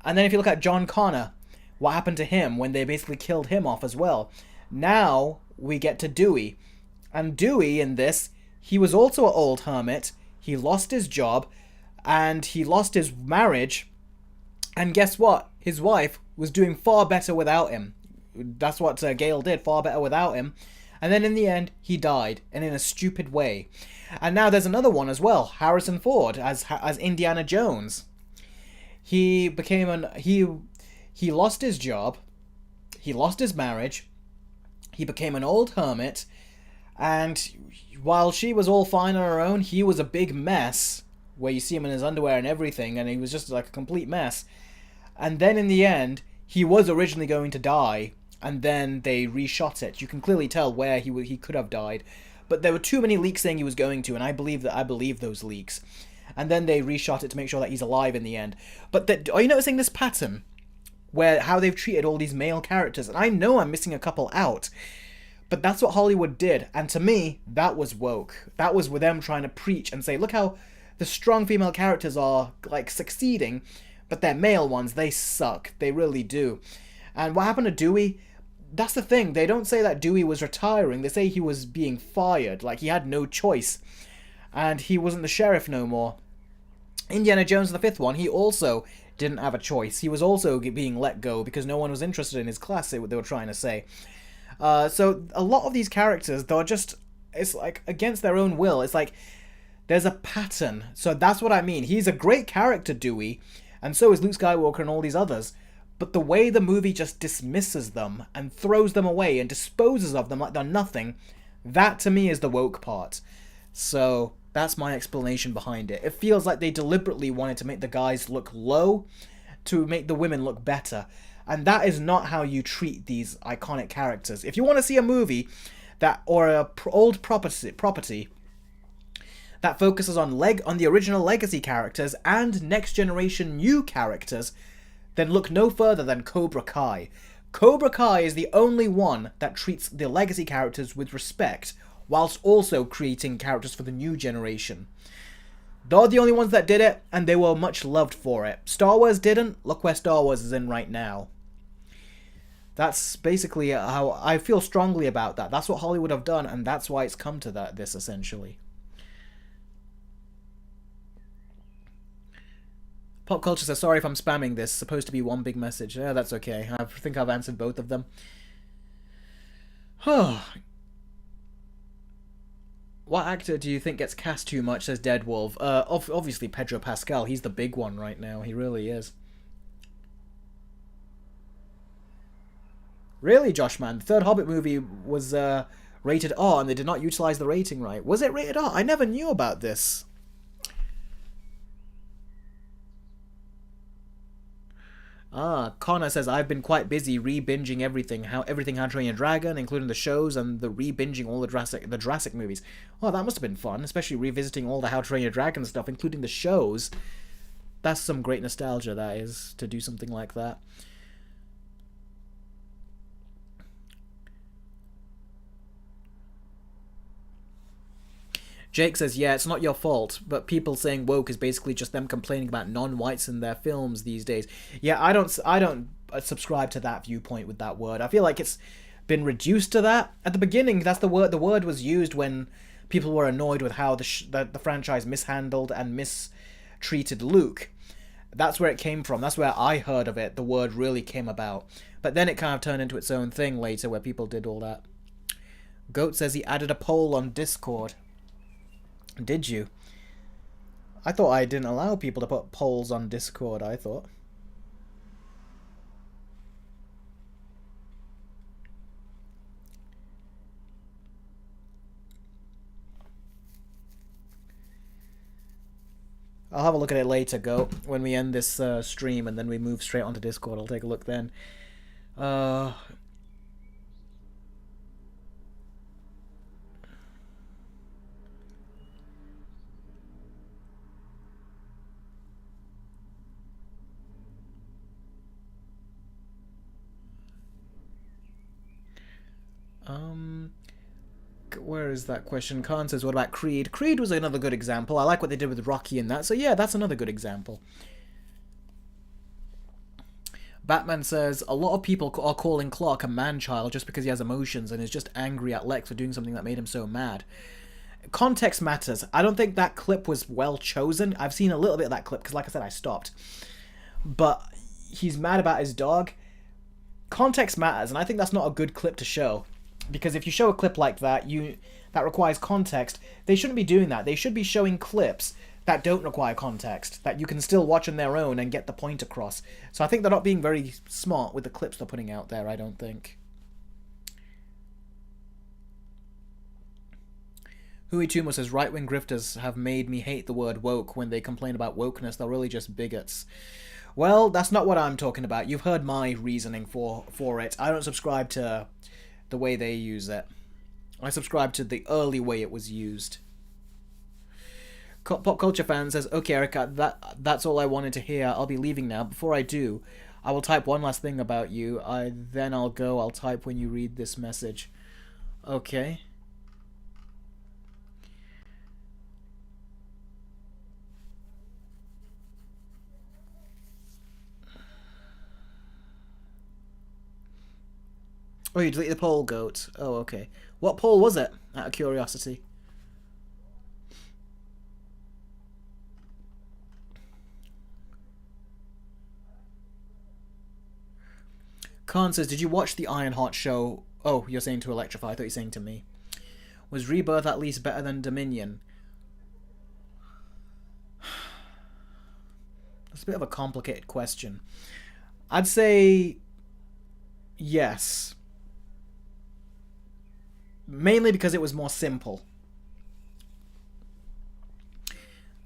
And then if you look at John Connor, what happened to him when they basically killed him off as well? Now, we get to Dewey, and Dewey, in this, he was also an old hermit, he lost his job, and he lost his marriage, and guess what? His wife was doing far better without him. That's what Gale did, far better without him. And then in the end, he died, and in a stupid way. And now there's another one as well, Harrison Ford as Indiana Jones. He lost his job, he lost his marriage, he became an old hermit, and while she was all fine on her own, he was a big mess, where you see him in his underwear and everything, and he was just like a complete mess. And then in the end, he was originally going to die, and then they reshot it. You can clearly tell where he could have died, but there were too many leaks saying he was going to, and I believe those leaks. And then they reshot it to make sure that he's alive in the end. But are you noticing this pattern, where how they've treated all these male characters? And I know I'm missing a couple out, but that's what Hollywood did, and to me, that was woke. That was with them trying to preach and say, look how the strong female characters are like succeeding, but their male ones, they suck. They really do. And what happened to Dewey? That's the thing. They don't say that Dewey was retiring. They say he was being fired. Like, he had no choice. And he wasn't the sheriff no more. Indiana Jones, the fifth one, he also didn't have a choice. He was also being let go because no one was interested in his class, they were trying to say. So a lot of these characters, they're just, it's like against their own will. It's like there's a pattern. So that's what I mean. He's a great character, Dewey, and so is Luke Skywalker and all these others. But the way the movie just dismisses them and throws them away and disposes of them like they're nothing, that to me is the woke part. So that's my explanation behind it. It feels like they deliberately wanted to make the guys look low to make the women look better. And that is not how you treat these iconic characters. If you want to see a movie that, or a old property that focuses on the original legacy characters and next generation new characters, then look no further than Cobra Kai. Cobra Kai is the only one that treats the legacy characters with respect, whilst also creating characters for the new generation. They're the only ones that did it, and they were much loved for it. Star Wars didn't. Look where Star Wars is in right now. That's basically how I feel strongly about that. That's what Hollywood have done, and that's why it's come to this essentially. Pop Culture says, sorry if I'm spamming this. Supposed to be one big message. Yeah, that's okay. I think I've answered both of them. What actor do you think gets cast too much, says Deadwolf? Obviously Pedro Pascal. He's the big one right now. He really is. Really, Josh, man? The third Hobbit movie was rated R, and they did not utilize the rating right. Was it rated R? I never knew about this. Connor says, I've been quite busy re-binging everything How to Train Your Dragon, including the shows and the re-binging all the Jurassic movies. Oh, that must have been fun, especially revisiting all the How to Train Your Dragon stuff, including the shows. That's some great nostalgia, that is, to do something like that. Jake says, yeah, it's not your fault, but people saying woke is basically just them complaining about non-whites in their films these days. Yeah, I don't subscribe to that viewpoint with that word. I feel like it's been reduced to that. At the beginning, that's the word. The word was used when people were annoyed with how the franchise mishandled and mistreated Luke. That's where it came from. That's where I heard of it. The word really came about. But then it kind of turned into its own thing later, where people did all that. Goat says he added a poll on Discord. Did you? I thought I didn't allow people to put polls on Discord, I thought. I'll have a look at it later, Go, when we end this stream, and then we move straight onto Discord. I'll take a look then. Where is that question? Khan says, what about Creed? Creed was another good example. I like what they did with Rocky in that. So yeah, that's another good example. Batman says, a lot of people are calling Clark a man-child just because he has emotions and is just angry at Lex for doing something that made him so mad. Context matters. I don't think that clip was well chosen. I've seen a little bit of that clip because, like I said, I stopped. But he's mad about his dog. Context matters, and I think that's not a good clip to show. Because if you show a clip like that, that requires context, they shouldn't be doing that. They should be showing clips that don't require context, that you can still watch on their own and get the point across. So I think they're not being very smart with the clips they're putting out there, I don't think. Hui Tumo says, right-wing grifters have made me hate the word woke. When they complain about wokeness, they're really just bigots. Well, that's not what I'm talking about. You've heard my reasoning for it. I don't subscribe to the way they use it. I subscribe to the early way it was used. Pop Culture Fan says, okay, Erica, that's all I wanted to hear. I'll be leaving now. Before I do, I will type one last thing about you. Then I'll go. I'll type when you read this message. Okay. Oh, you delete the poll, Goat. Oh, okay. What poll was it, out of curiosity? Khan says, did you watch the Ironheart show Oh, you're saying to Electrify. I thought you were saying to me. Was Rebirth at least better than Dominion? That's a bit of a complicated question. I'd say yes. Mainly because it was more simple.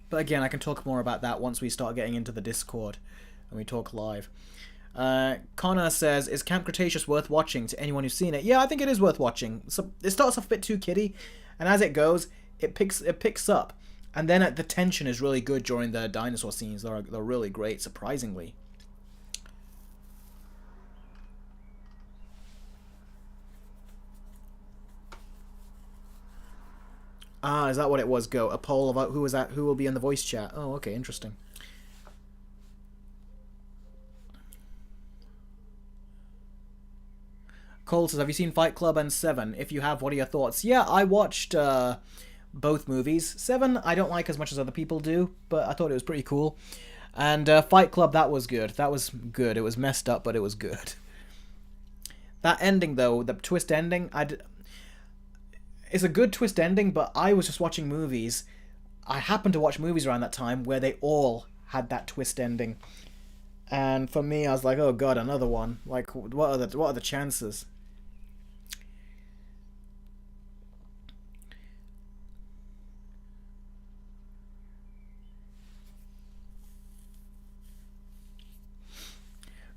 But again, I can talk more about that once we start getting into the Discord and we talk live. Connor says, is Camp Cretaceous worth watching to anyone who's seen it? Yeah, I think it is worth watching. So it starts off a bit too kiddie, and as it goes, it picks up. And then the tension is really good during the dinosaur scenes. They're really great, surprisingly. Ah, is that what it was, Go? A poll about who will be in the voice chat. Oh, okay, interesting. Cole says, have you seen Fight Club and Seven? If you have, what are your thoughts? Yeah, I watched both movies. Seven, I don't like as much as other people do, but I thought it was pretty cool. And Fight Club, that was good. That was good. It was messed up, but it was good. That ending, though, the twist ending, it's a good twist ending, but I was just watching movies. I happened to watch movies around that time where they all had that twist ending. And for me, I was like, oh god, another one. Like, what are the chances?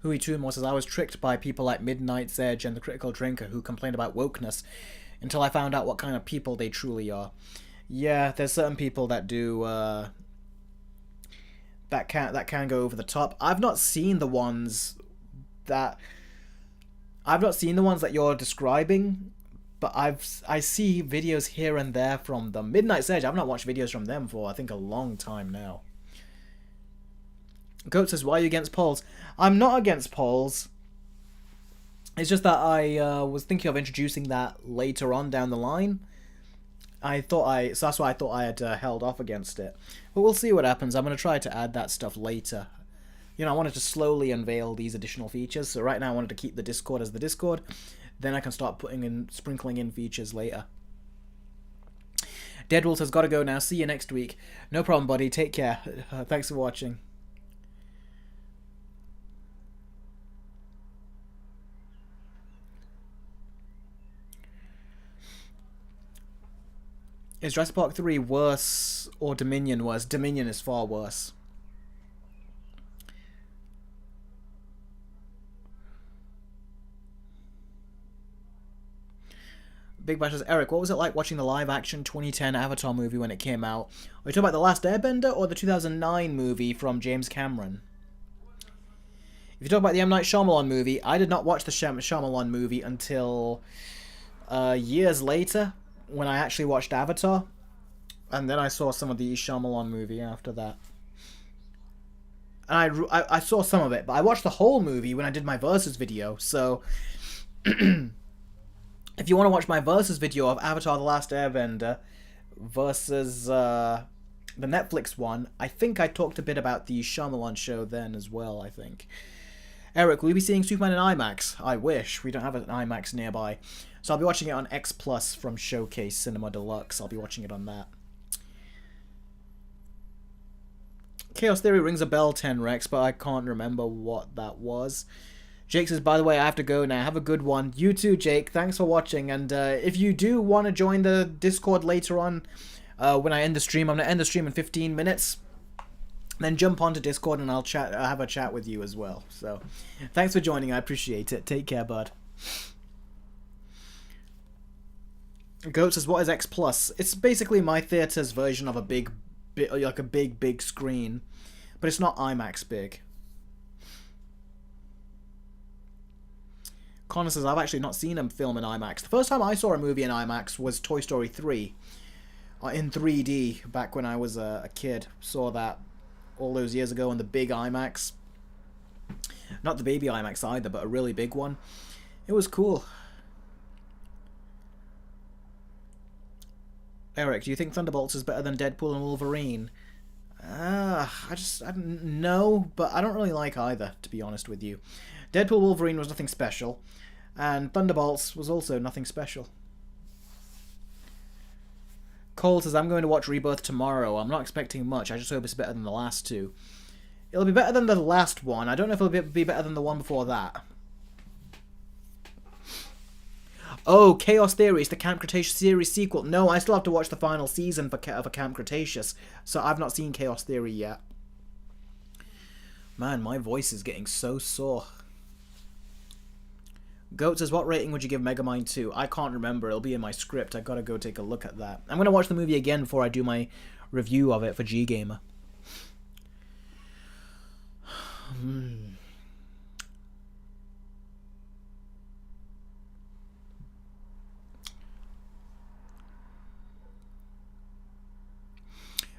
Hui Tumo says, I was tricked by people like Midnight's Edge and the Critical Drinker who complained about wokeness until I found out what kind of people they truly are. Yeah, there's certain people that do that can go over the top. I've not seen the ones that you're describing, but I see videos here and there from them. Midnight's Edge, I've not watched videos from them for I think a long time now. Goat says, why are you against polls? I'm not against polls. It's just that I was thinking of introducing that later on down the line. So that's why I thought I had held off against it. But we'll see what happens. I'm going to try to add that stuff later. You know, I wanted to slowly unveil these additional features. So right now I wanted to keep the Discord as the Discord. Then I can start sprinkling in features later. Deadwolf says, gotta go now. See you next week. No problem, buddy. Take care. Thanks for watching. Is Jurassic Park 3 worse or Dominion worse? Dominion is far worse. Big Bash says, Eric, what was it like watching the live-action 2010 Avatar movie when it came out? Are you talking about The Last Airbender or the 2009 movie from James Cameron? If you talk about the M. Night Shyamalan movie, I did not watch the Shyamalan movie until years later, when I actually watched Avatar, and then I saw some of the Shyamalan movie after that. And I saw some of it, but I watched the whole movie when I did my Versus video, so if you want to watch my Versus video of Avatar The Last Airbender versus the Netflix one, I think I talked a bit about the Shyamalan show then as well, I think. Eric, will you be seeing Superman in IMAX? I wish. We don't have an IMAX nearby. So I'll be watching it on X Plus from Showcase Cinema Deluxe. I'll be watching it on that. Chaos Theory rings a bell, 10 Rex, but I can't remember what that was. Jake says, by the way, I have to go now. Have a good one. You too, Jake. Thanks for watching. And if you do want to join the Discord later on, when I end the stream, I'm going to end the stream in 15 minutes. Then jump onto Discord and I'll have a chat with you as well. So, thanks for joining. I appreciate it. Take care, bud. Goat says, what is X Plus? It's basically my theater's version of a big screen, but it's not IMAX big. Connor says, I've actually not seen a film in IMAX. The first time I saw a movie in IMAX was Toy Story 3 in 3D back when I was a kid. Saw that all those years ago on the big IMAX. Not the baby IMAX either, but a really big one. It was cool. Eric, do you think Thunderbolts is better than Deadpool and Wolverine? I don't know, but I don't really like either, to be honest with you. Deadpool Wolverine was nothing special, And Thunderbolts was also nothing special. Cole says, I'm going to watch Rebirth tomorrow. I'm not expecting much. I just hope it's better than the last two. It'll be better than the last one. I don't know if it'll be better than the one before that. Oh, Chaos Theory is the Camp Cretaceous series sequel. No, I still have to watch the final season of a Camp Cretaceous. So I've not seen Chaos Theory yet. Man, my voice is getting so sore. Goat says, what rating would you give Megamind 2? I can't remember. It'll be in my script. I've got to go take a look at that. I'm going to watch the movie again before I do my review of it for G-Gamer.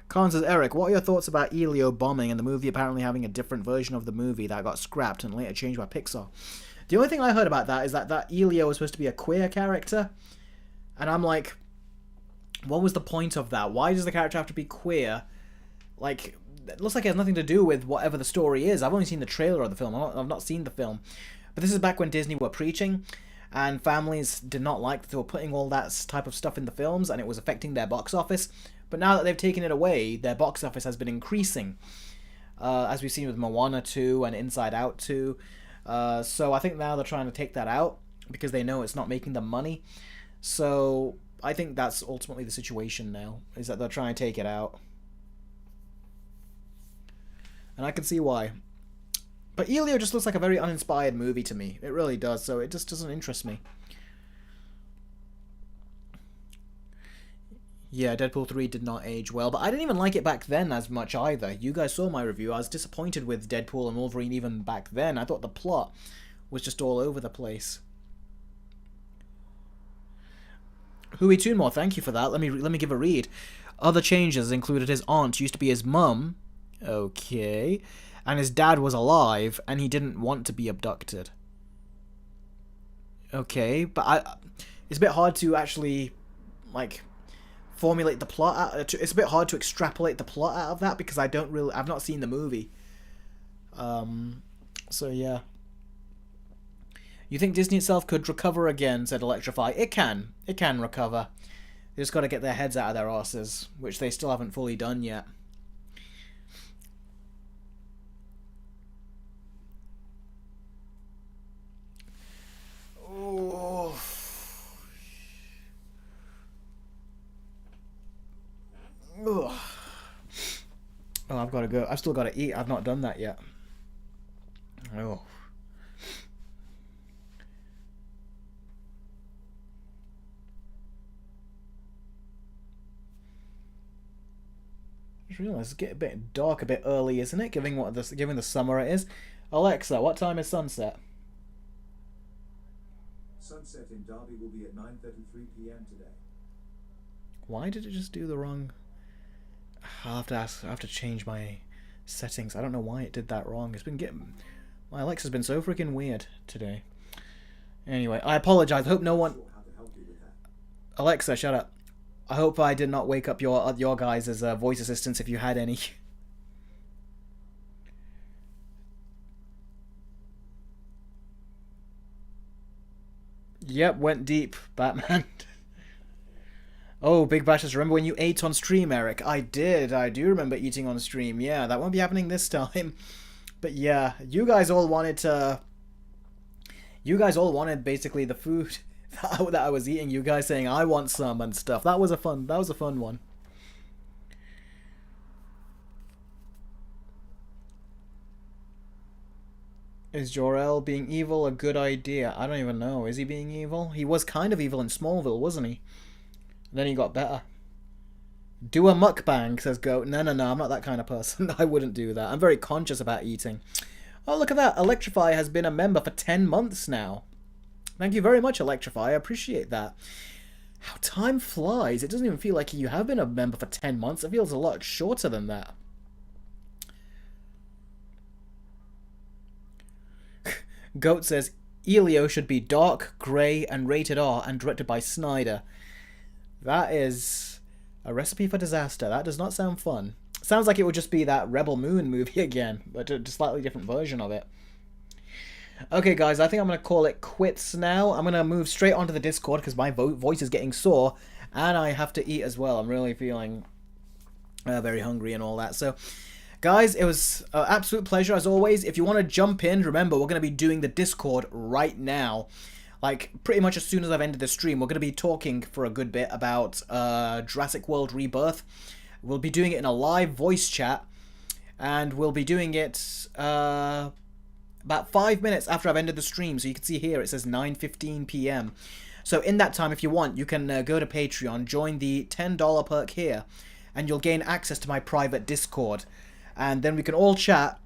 Khan says, Eric, what are your thoughts about Elio bombing and the movie apparently having a different version of the movie that got scrapped and later changed by Pixar? The only thing I heard about that is that Elio was supposed to be a queer character. And I'm like, what was the point of that? Why does the character have to be queer? Like, it looks like it has nothing to do with whatever the story is. I've only seen the trailer of the film. I've not seen the film. But this is back when Disney were preaching. And families did not like that they were putting all that type of stuff in the films. And it was affecting their box office. But now that they've taken it away, their box office has been increasing. As we've seen with Moana 2 and Inside Out 2. So I think now they're trying to take that out because they know it's not making them money. So I think that's ultimately the situation now, is that they're trying to take it out. And I can see why. But Elio just looks like a very uninspired movie to me. It really does, so it just doesn't interest me. Yeah, Deadpool 3 did not age well, but I didn't even like it back then as much either. You guys saw my review. I was disappointed with Deadpool and Wolverine even back then. I thought the plot was just all over the place. Huey Toonmore, thank you for that. Let me give a read. Other changes included his aunt used to be his mum. Okay. And his dad was alive, and he didn't want to be abducted. Okay, but it's a bit hard to actually, like, formulate the plot out. It's a bit hard to extrapolate the plot out of that because I've not seen the movie. So yeah. You think Disney itself could recover again, said Electrify. It can recover. They just got to get their heads out of their asses, which they still haven't fully done yet. Oh. Ugh. Oh, I've got to go. I've still got to eat. I've not done that yet. Oh. I just realised it's getting a bit dark a bit early, isn't it? Given the summer it is. Alexa, what time is sunset? Sunset in Derby will be at 9:33 p.m. today. Why did it just do the wrong? I'll have to change my settings. I don't know why it did that wrong. My Alexa's been so freaking weird today. Anyway, I apologize. I hope no one. Alexa, shut up. I hope I did not wake up your guys as voice assistants if you had any. Yep, went deep, Batman. Oh, Big Bashers, remember when you ate on stream, Eric? I did. I do remember eating on stream. Yeah, that won't be happening this time. But yeah, you guys all wanted basically the food that I was eating. You guys saying I want some and stuff. That was a fun one. Is Jor-El being evil a good idea? I don't even know. Is he being evil? He was kind of evil in Smallville, wasn't he? Then he got better. Do a mukbang, says Goat. No, I'm not that kind of person. I wouldn't do that. I'm very conscious about eating. Oh, look at that. Electrify has been a member for 10 months now. Thank you very much, Electrify. I appreciate that. How time flies. It doesn't even feel like you have been a member for 10 months. It feels a lot shorter than that. Goat says, Elio should be dark, grey, and rated R, and directed by Snyder. That is a recipe for disaster. That does not sound fun. Sounds like it would just be that Rebel Moon movie again, but a slightly different version of it. Okay, guys, I think I'm going to call it quits now. I'm going to move straight onto the Discord because my voice is getting sore, and I have to eat as well. I'm really feeling very hungry and all that. So, guys, it was an absolute pleasure as always. If you want to jump in, remember, we're going to be doing the Discord right now. Like, pretty much as soon as I've ended the stream, we're going to be talking for a good bit about Jurassic World Rebirth. We'll be doing it in a live voice chat, and we'll be doing it about 5 minutes after I've ended the stream. So you can see here, it says 9:15 p.m. So in that time, if you want, you can go to Patreon, join the $10 perk here, and you'll gain access to my private Discord. And then we can all chat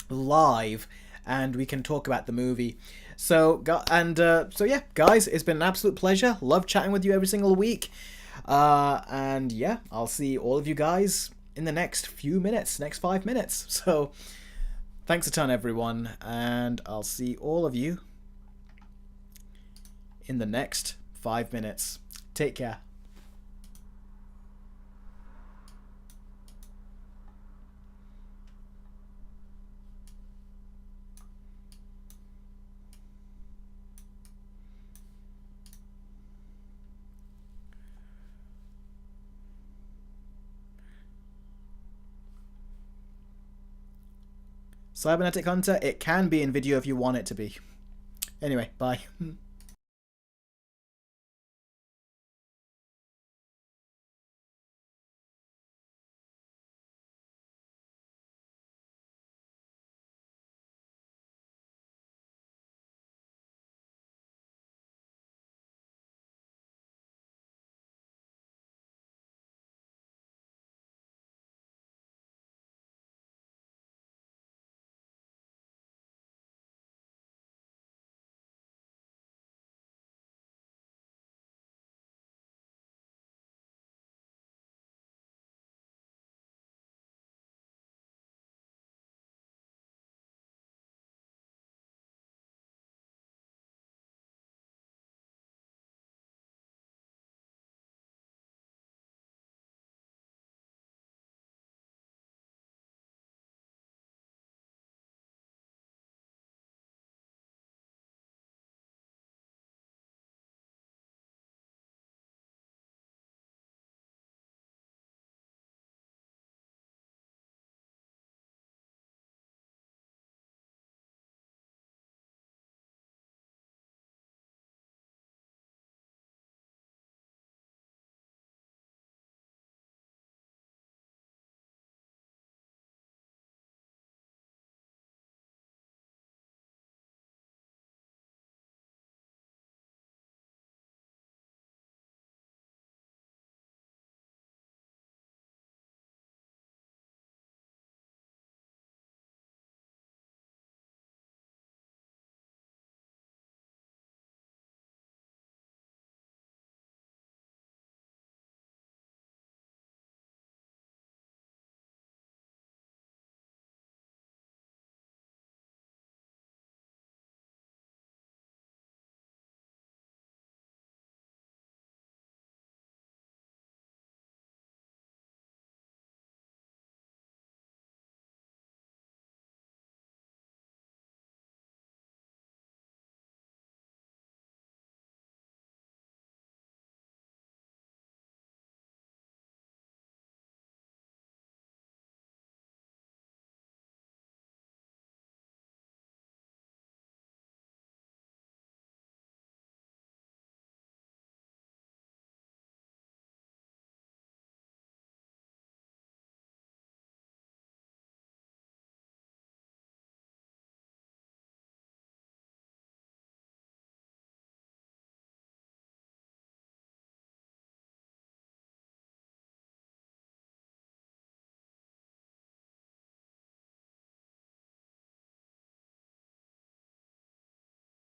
live, and we can talk about the movie. So yeah, guys, it's been an absolute pleasure. Love chatting with you every single week. And yeah, I'll see all of you guys in the next few minutes, next 5 minutes. So thanks a ton, everyone, and I'll see all of you in the next 5 minutes. Take care. Cybernetic Hunter, it can be in video if you want it to be. Anyway, bye.